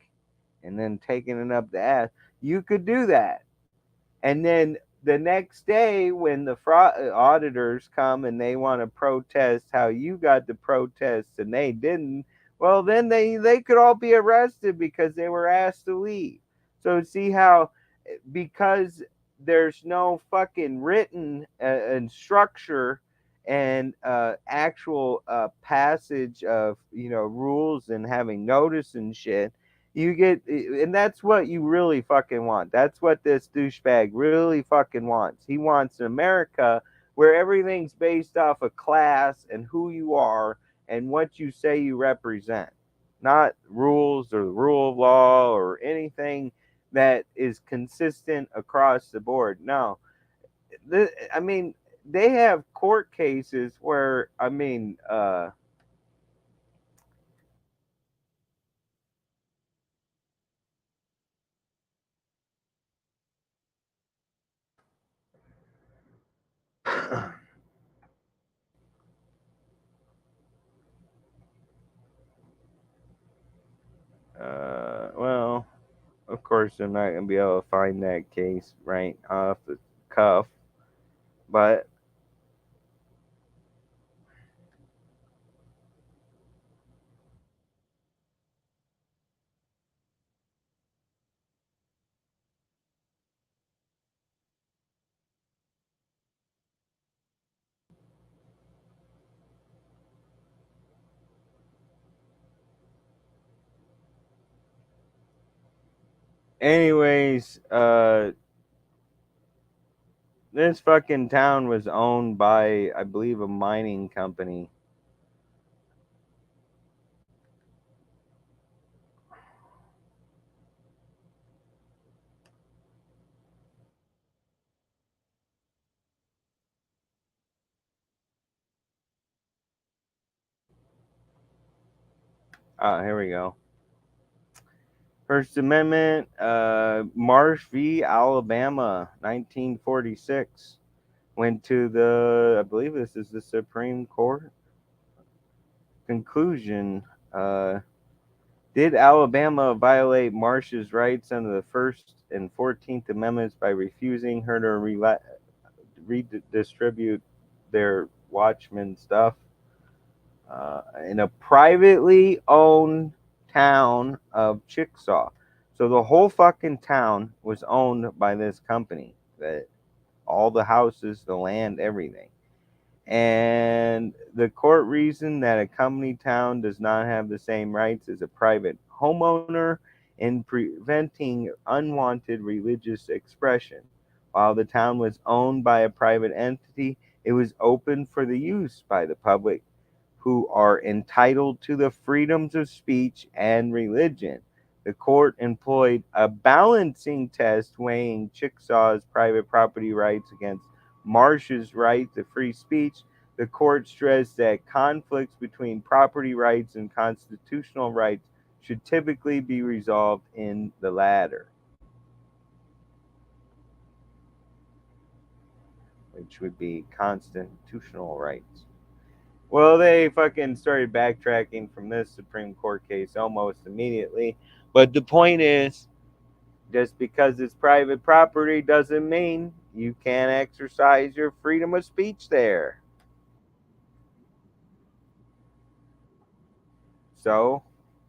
A: and then taking it up the ass. You could do that. And then the next day, when the auditors come and they want to protest how you got the protests and they didn't, well, then they could all be arrested because they were asked to leave. So see how, because there's no fucking written and structure and actual passage of rules and having notice and shit, you get, and that's what you really fucking want. That's what this douchebag really fucking wants. He wants an America where everything's based off of class and who you are and what you say you represent, not rules or the rule of law or anything that is consistent across the board. No, I mean, they have court cases where, I mean, well, of course, they're not gonna be able to find that case right off the cuff. But anyways, this fucking town was owned by, I believe, a mining company. Here we go. First Amendment, Marsh v. Alabama, 1946. Went to the, I believe this is the Supreme Court. Conclusion, did Alabama violate Marsh's rights under the First and 14th Amendments by refusing her to redistribute their Watchmen stuff in a privately owned town of Chickasaw? So the whole fucking town was owned by this company. That all the houses, the land, everything. And the court reasoned that a company town does not have the same rights as a private homeowner in preventing unwanted religious expression. While the town was owned by a private entity, it was open for the use by the public, who are entitled to the freedoms of speech and religion. The court employed a balancing test weighing Chicksaw's private property rights against Marsh's right to free speech. The court stressed that conflicts between property rights and constitutional rights should typically be resolved in the latter, which would be constitutional rights. Well, they fucking started backtracking from this Supreme Court case almost immediately. But the point is, just because it's private property doesn't mean you can't exercise your freedom of speech there. So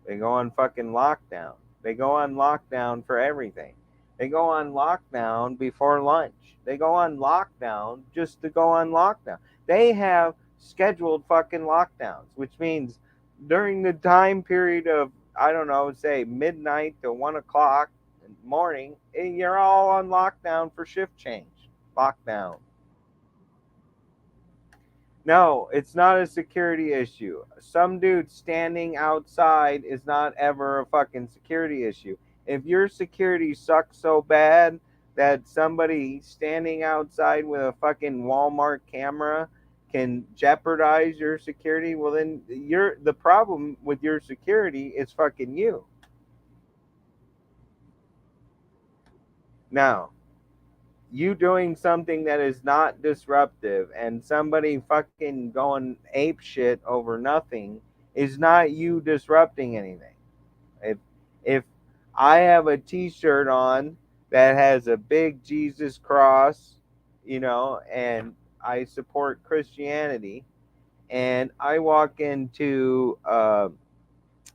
A: they go on fucking lockdown. They go on lockdown for everything. They go on lockdown before lunch. They go on lockdown just to go on lockdown. They have scheduled fucking lockdowns, which means during the time period of, I don't know, say midnight to 1 o'clock in the morning, you're all on lockdown for shift change. Lockdown. No, it's not a security issue. Some dude standing outside is not ever a fucking security issue. If your security sucks so bad that somebody standing outside with a fucking Walmart camera can jeopardize your security, well then you're the problem with your security is fucking you. Now, you doing something that is not disruptive and somebody fucking going ape shit over nothing is not you disrupting anything. If I have a t-shirt on that has a big Jesus cross, and I support Christianity, and I walk into an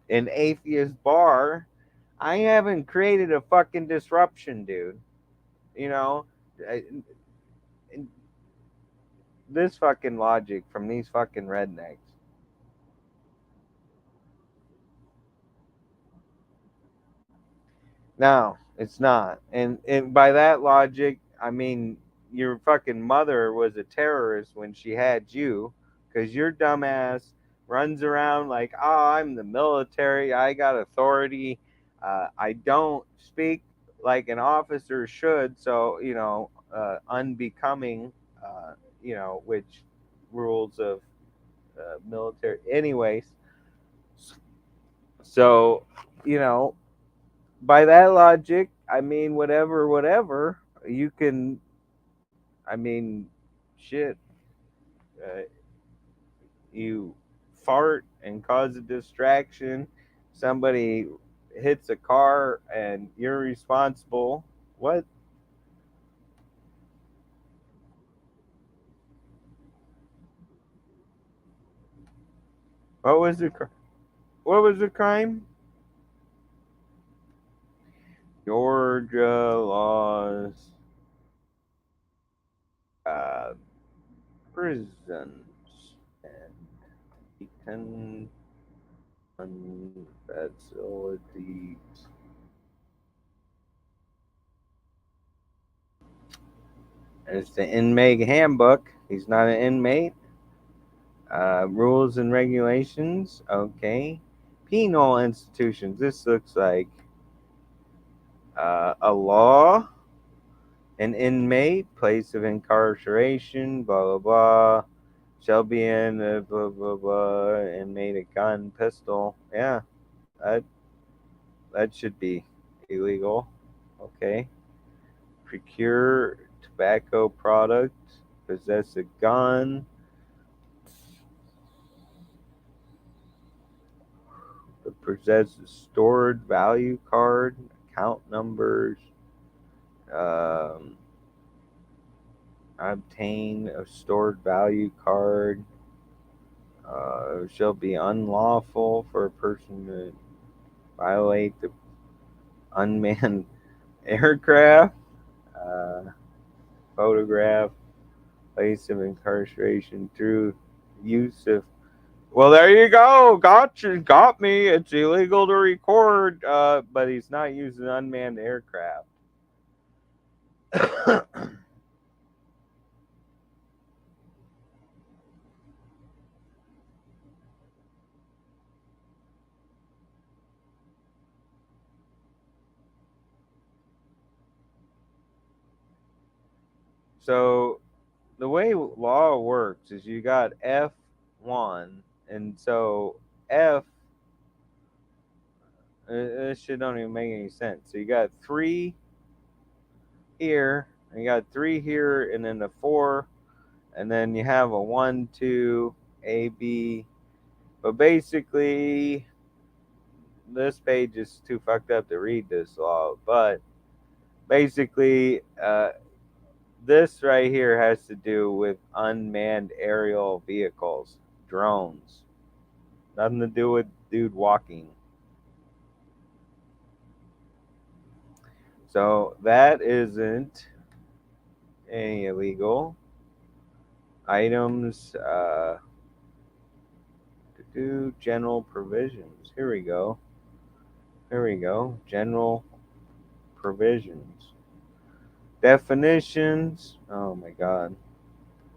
A: atheist bar, I haven't created a fucking disruption, dude. You know, I- this fucking logic from these fucking rednecks. No, it's not. And by that logic, I mean your fucking mother was a terrorist when she had you, because your dumbass runs around like, oh, I'm the military, I got authority, I don't speak like an officer should, so unbecoming, which rules of military, anyways. So, you know, by that logic, I mean, whatever, you can, I mean, shit, uh, you fart and cause a distraction, somebody hits a car and you're responsible. What? What was the, what was the crime? Georgia laws, uh, prisons, and detention facilities. It's the inmate handbook. He's not an inmate. Rules and regulations. Okay. Penal institutions. This looks like a law, an inmate, place of incarceration, blah, blah, blah. Shall be in, blah, blah, blah. Inmate, a gun, pistol. Yeah, that, that should be illegal. Okay. Procure tobacco product, possess a gun, possess a stored value card, account numbers, um, obtain a stored value card, shall be unlawful for a person to violate the unmanned aircraft, uh, photograph, place of incarceration through use of. Well, there you go. Got me. It's illegal to record, but he's not using unmanned aircraft. So the way law works is you got F1, and so F. This shit don't even make any sense. So you got three here, and you got three here, and then a four, and then you have a one, two. AB. But basically, this page is too fucked up to read this law. But basically, this right here has to do with unmanned aerial vehicles, drones. Nothing to do with dude walking. So that isn't any illegal items. To do general provisions. Here we go. Here we go. General provisions. Definitions. Oh my God.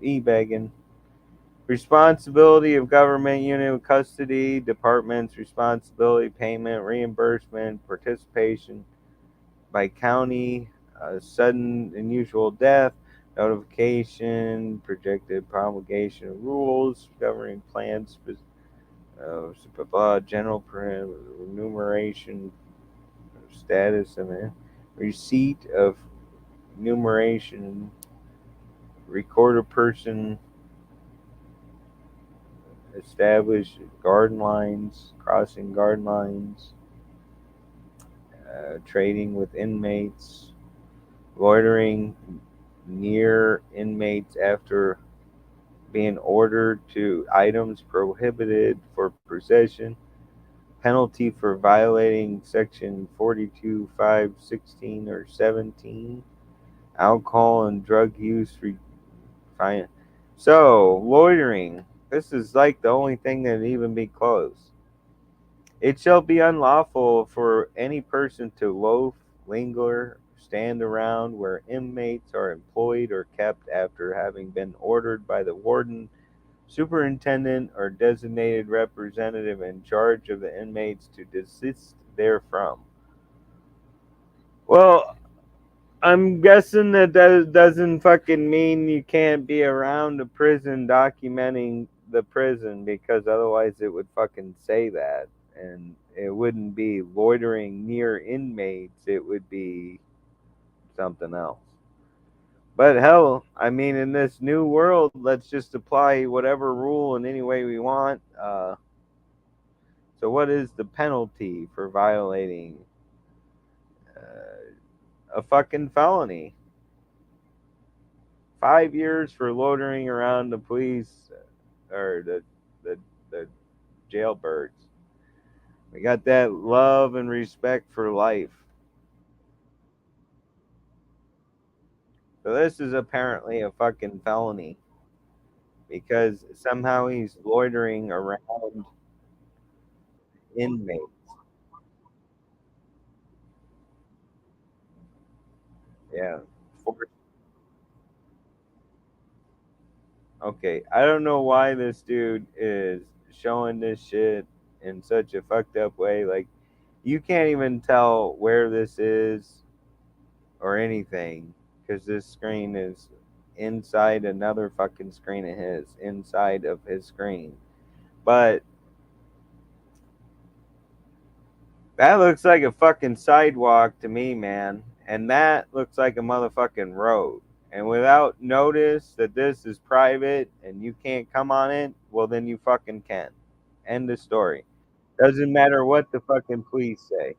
A: E-begging. Responsibility of government unit of custody, departments, responsibility, payment, reimbursement, participation by county, sudden unusual death, notification, projected promulgation of rules, governing plans, general remuneration, status, and receipt of enumeration, recorder person, establish garden lines, crossing garden lines, trading with inmates, loitering near inmates after being ordered to items prohibited for possession, penalty for violating section 42, 5, 16, or 17, alcohol and drug use. Fine. So, loitering. This is like the only thing that'd even be close. It shall be unlawful for any person to loaf, linger, stand around where inmates are employed or kept after having been ordered by the warden, superintendent, or designated representative in charge of the inmates to desist therefrom. Well, I'm guessing that doesn't fucking mean you can't be around a prison documenting the prison, because otherwise it would fucking say that. And it wouldn't be loitering near inmates, it would be something else. But hell, I mean, in this new world, let's just apply whatever rule in any way we want. So, what is the penalty for violating a fucking felony? 5 years for loitering around the police or the the jailbirds. We got that love and respect for life. So this is apparently a fucking felony because somehow he's loitering around inmates. Yeah. Okay, I don't know why this dude is showing this shit in such a fucked up way. Like, you can't even tell where this is or anything because this screen is inside another fucking screen of his, inside of his screen. But that looks like a fucking sidewalk to me, man. And that looks like a motherfucking road. And without notice that this is private and you can't come on it, well, then you fucking can. End of story. Doesn't matter what the fucking police say.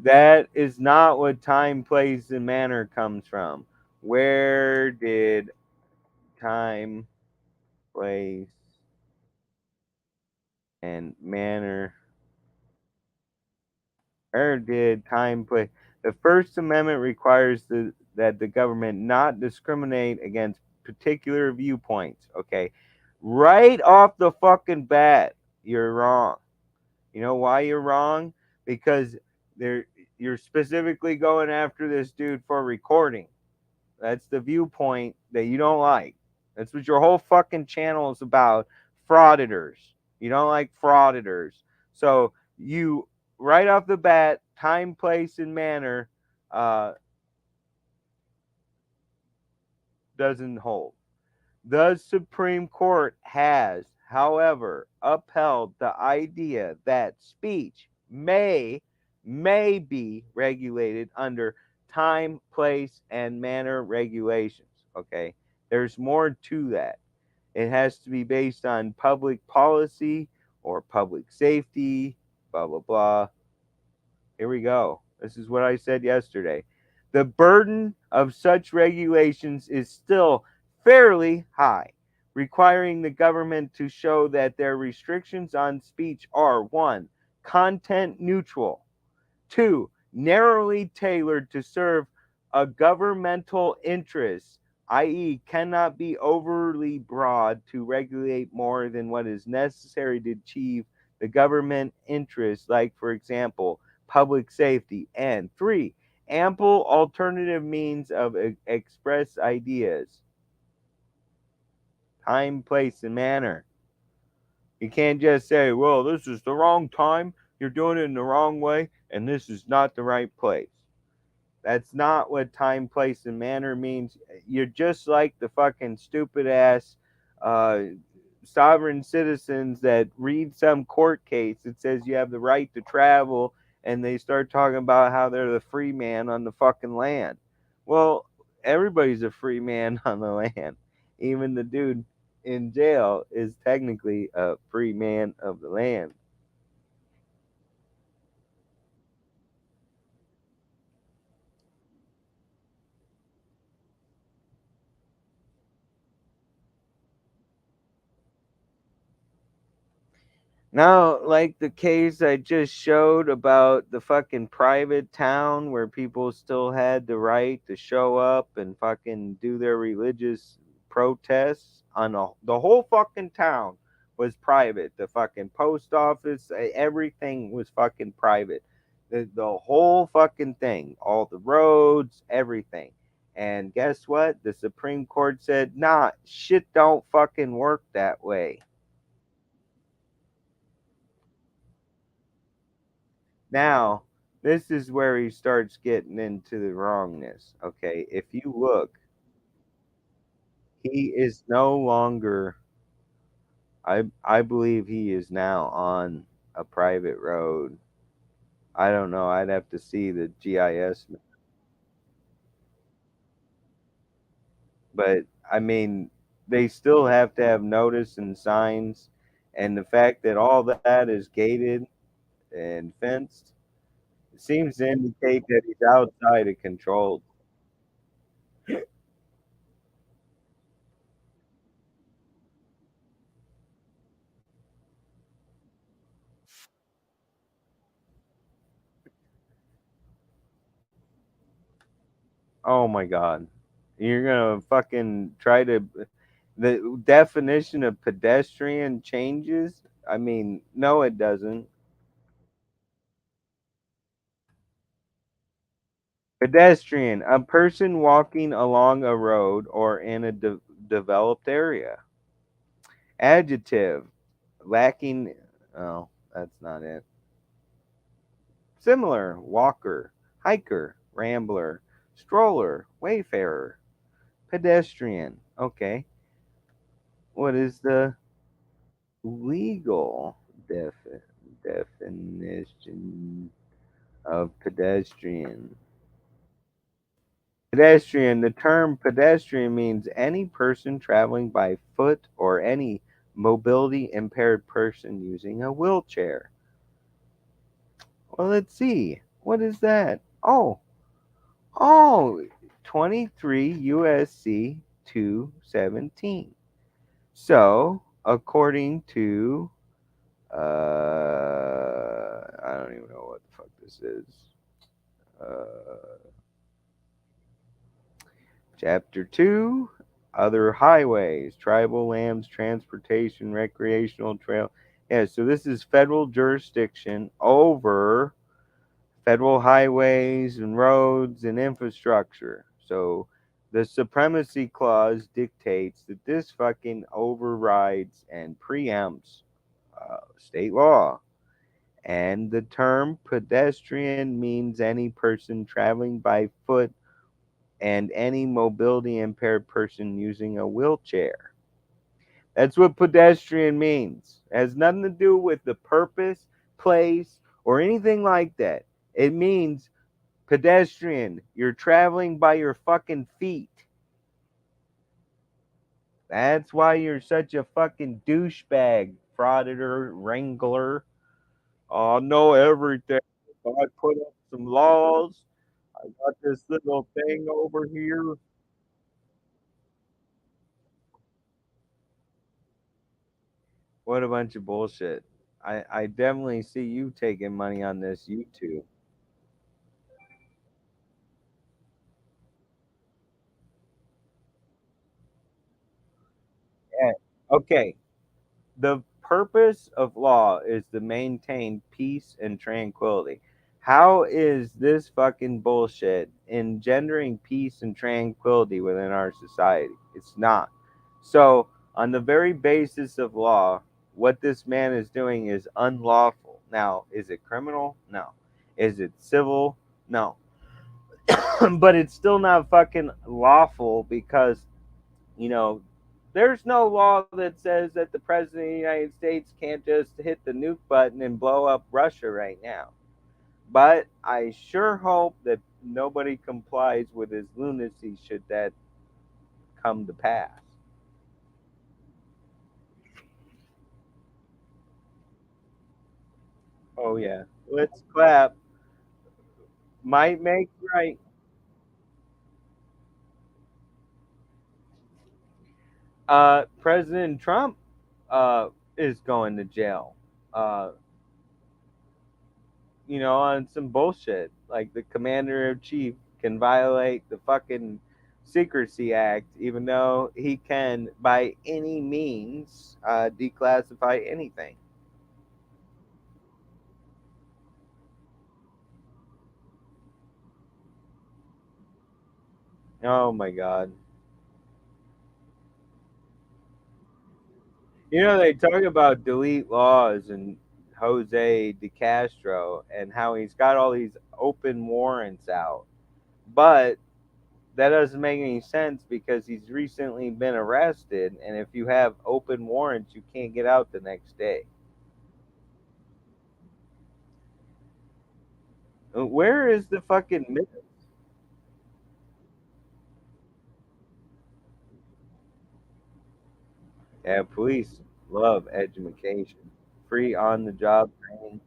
A: That is not what time, place, and manner comes from. Where did time, place, and manner, where did time, place? The First Amendment requires that the government not discriminate against particular viewpoints. Okay, right off the fucking bat, you're wrong. You know why you're wrong? Because they're you're specifically going after this dude for recording. That's the viewpoint that you don't like. That's what your whole fucking channel is about. Frauditors. You don't like frauditors. So you right off the bat, time, place, and manner uh, doesn't hold. The Supreme Court has, however, upheld the idea that speech may be regulated under time, place, and manner regulations. Okay. There's more to that. It has to be based on public policy or public safety, blah, blah, blah. Here we go. This is what I said yesterday. The burden of such regulations is still fairly high, requiring the government to show that their restrictions on speech are one, content neutral, two, narrowly tailored to serve a governmental interest, i.e., cannot be overly broad to regulate more than what is necessary to achieve the government interest, like, for example, public safety. And three, ample alternative means of express ideas, time, place, and manner. You can't just say, well, this is the wrong time, you're doing it in the wrong way, and this is not the right place. That's not what time, place, and manner means. You're just like the fucking stupid ass uh, sovereign citizens that read some court case that says you have the right to travel, and they start talking about how they're the free man on the fucking land. Well, everybody's a free man on the land. Even the dude in jail is technically a free man of the land. Now, like the case I just showed about the fucking private town where people still had the right to show up and fucking do their religious protests on the whole fucking town was private. The fucking post office, everything was fucking private. The whole fucking thing, all the roads, everything. And guess what? The Supreme Court said, nah, shit don't fucking work that way. Now, this is where he starts getting into the wrongness. Okay, if you look, he is no longer. I believe he is now on a private road. I don't know. I'd have to see the GIS, but I mean, they still have to have notice and signs, and the fact that all that is gated and fenced seems to indicate that he's outside of control. Oh my god. You're gonna fucking try to the definition of pedestrian changes? I mean, no it doesn't. Pedestrian, a person walking along a road or in a developed area. Adjective, lacking oh, that's not it. Similar, walker, hiker, rambler, stroller, wayfarer, pedestrian. Okay. What is the legal definition of pedestrian? Pedestrian. The term pedestrian means any person traveling by foot or any mobility impaired person using a wheelchair. Well, let's see. What is that? Oh, 23 USC 217. So, according to I don't even know what the fuck this is. Uh, Chapter 2, Other Highways, Tribal Lands, Transportation, Recreational Trail. Yeah, so this is federal jurisdiction over federal highways and roads and infrastructure. So the Supremacy Clause dictates that this fucking overrides and preempts state law. And the term pedestrian means any person traveling by foot and any mobility impaired person using a wheelchair. That's what pedestrian means. It has nothing to do with the purpose, place, or anything like that. It means Pedestrian, you're traveling by your fucking feet. That's why you're such a fucking douchebag, frauditor, wrangler. I know everything. I put up some laws. I got this little thing over here. What a bunch of bullshit. I definitely see you taking money on this YouTube. Yeah. Okay. The purpose of law is to maintain peace and tranquility. How is this fucking bullshit engendering peace and tranquility within our society? It's not. So, on the very basis of law, what this man is doing is unlawful. Now, is it criminal? No. Is it civil? No. But it's still not fucking lawful because you know, there's no law that says that the president of the United States can't just hit the nuke button and blow up Russia right now. But I sure hope that nobody complies with his lunacy should that come to pass. Oh, yeah. Let's clap. Might make right. President Trump is going to jail. Uh, on some bullshit. Like the commander in chief can violate the fucking Secrecy Act, even though he can, by any means, declassify anything. Oh my God. They talk about delete laws and Jose De Castro and how he's got all these open warrants out. But that doesn't make any sense because he's recently been arrested. And if you have open warrants, you can't get out the next day. Where is the fucking Yeah, police love education. Free on the job training.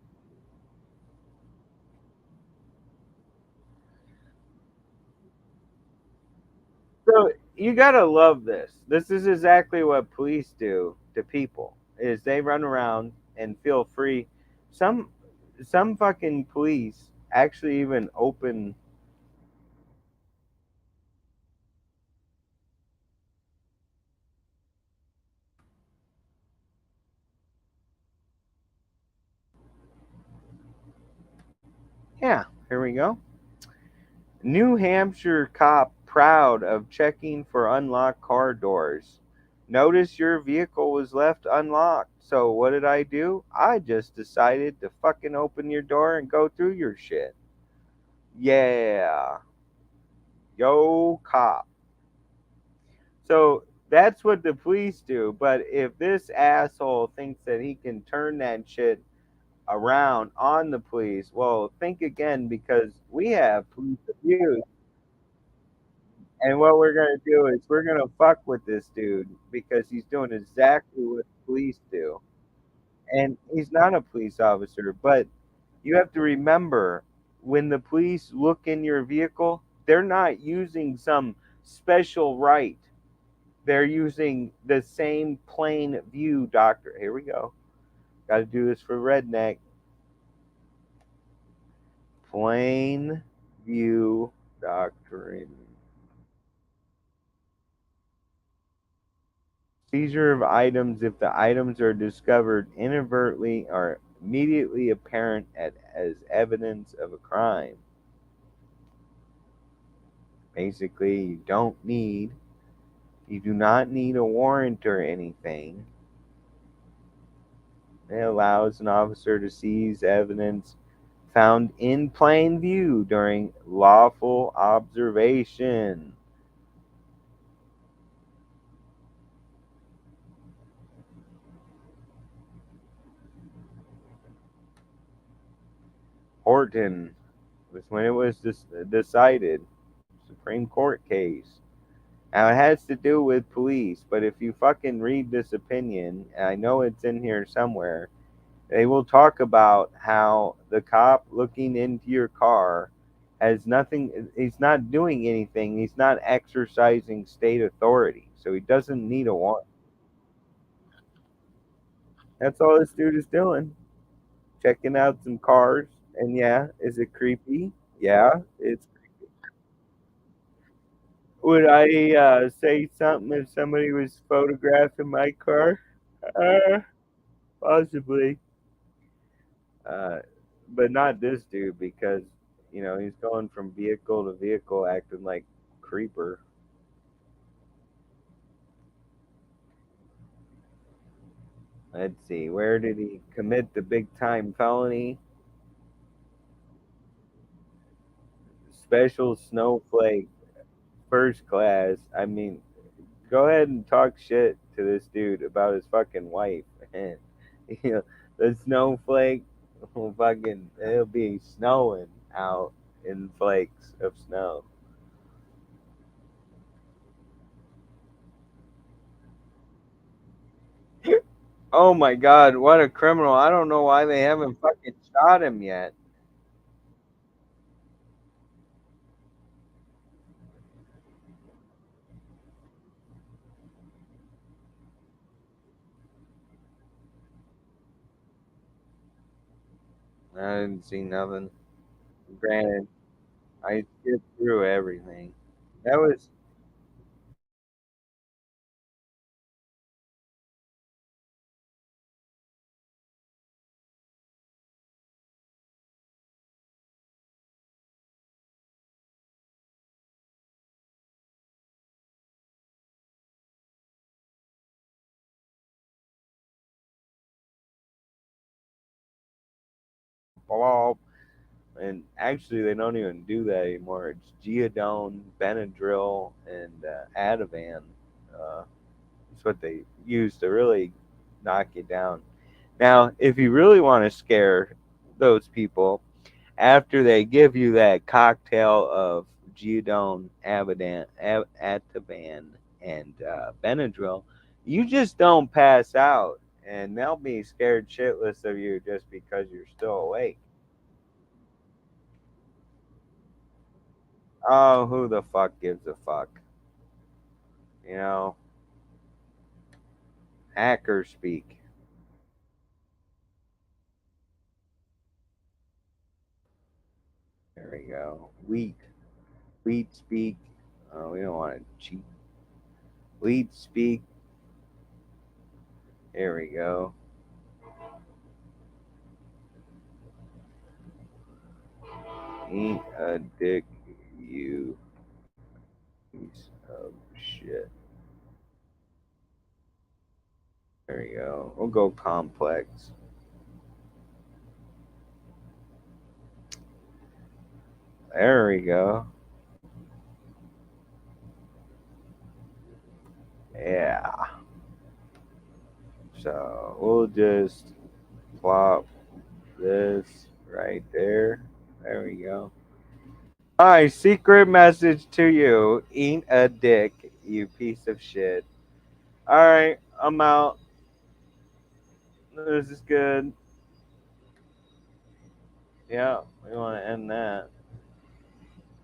A: So you gotta love this. This is exactly what police do to people is they run around and feel free. Some some fucking police actually even open. Yeah, here we go. New Hampshire cop proud of checking for unlocked car doors. Notice your vehicle was left unlocked. So what did I do? I just decided to fucking open your door and go through your shit. Yeah. Yo, cop. So that's what the police do. But if this asshole thinks that he can turn that shit around on the police, well, think again because we have police abuse. And what we're gonna do is we're gonna fuck with this dude because he's doing exactly what police do. And he's not a police officer, but you have to remember when the police look in your vehicle, they're not using some special right. They're using the same plain view doctor. Here we go. Got to do this for redneck. Plain view doctrine. Seizure of items if the items are discovered inadvertently or immediately apparent as evidence of a crime. Basically, you do not need a warrant or anything. It allows an officer to seize evidence found in plain view during lawful observation. Horton, was when it was decided. Supreme Court case. Now it has to do with police, but if you fucking read this opinion, and I know it's in here somewhere, they will talk about how the cop looking into your car has nothing, he's not doing anything, he's not exercising state authority, so he doesn't need a warrant. That's all this dude is doing. Checking out some cars, and yeah, is it creepy? Yeah, it's. Would I say something if somebody was photographing my car? Uh, Possibly. Uh, but not this dude because, he's going from vehicle to vehicle acting like creeper. Let's see, where did he commit the big time felony? Special snowflake, first class. I mean, go ahead and talk shit to this dude about his fucking wife. And, you know, the snowflake will fucking, it'll be snowing out in flakes of snow. Oh my god, what a criminal. I don't know why they haven't fucking shot him yet. I didn't see nothing. Granted, I skipped through everything. That was, blah, and actually they don't even do that anymore. It's Geodone, Benadryl, and Ativan. Uh, That's what they use to really knock you down. Now, if you really want to scare those people, after they give you that cocktail of Geodone, Ativan, and Benadryl, you just don't pass out, and they'll be scared shitless of you just because you're still awake. Oh, who the fuck gives a fuck? You know, hacker speak. There we go. Wheat speak. Oh, we don't want to cheat. Wheat speak. There we go. Eat a dick, you piece of shit. There we go. We'll go complex. There we go. Yeah. So we'll just plop this right there. There we go. My secret message to you: eat a dick, you piece of shit. All right, I'm out. This is good. Yeah, we want to end that.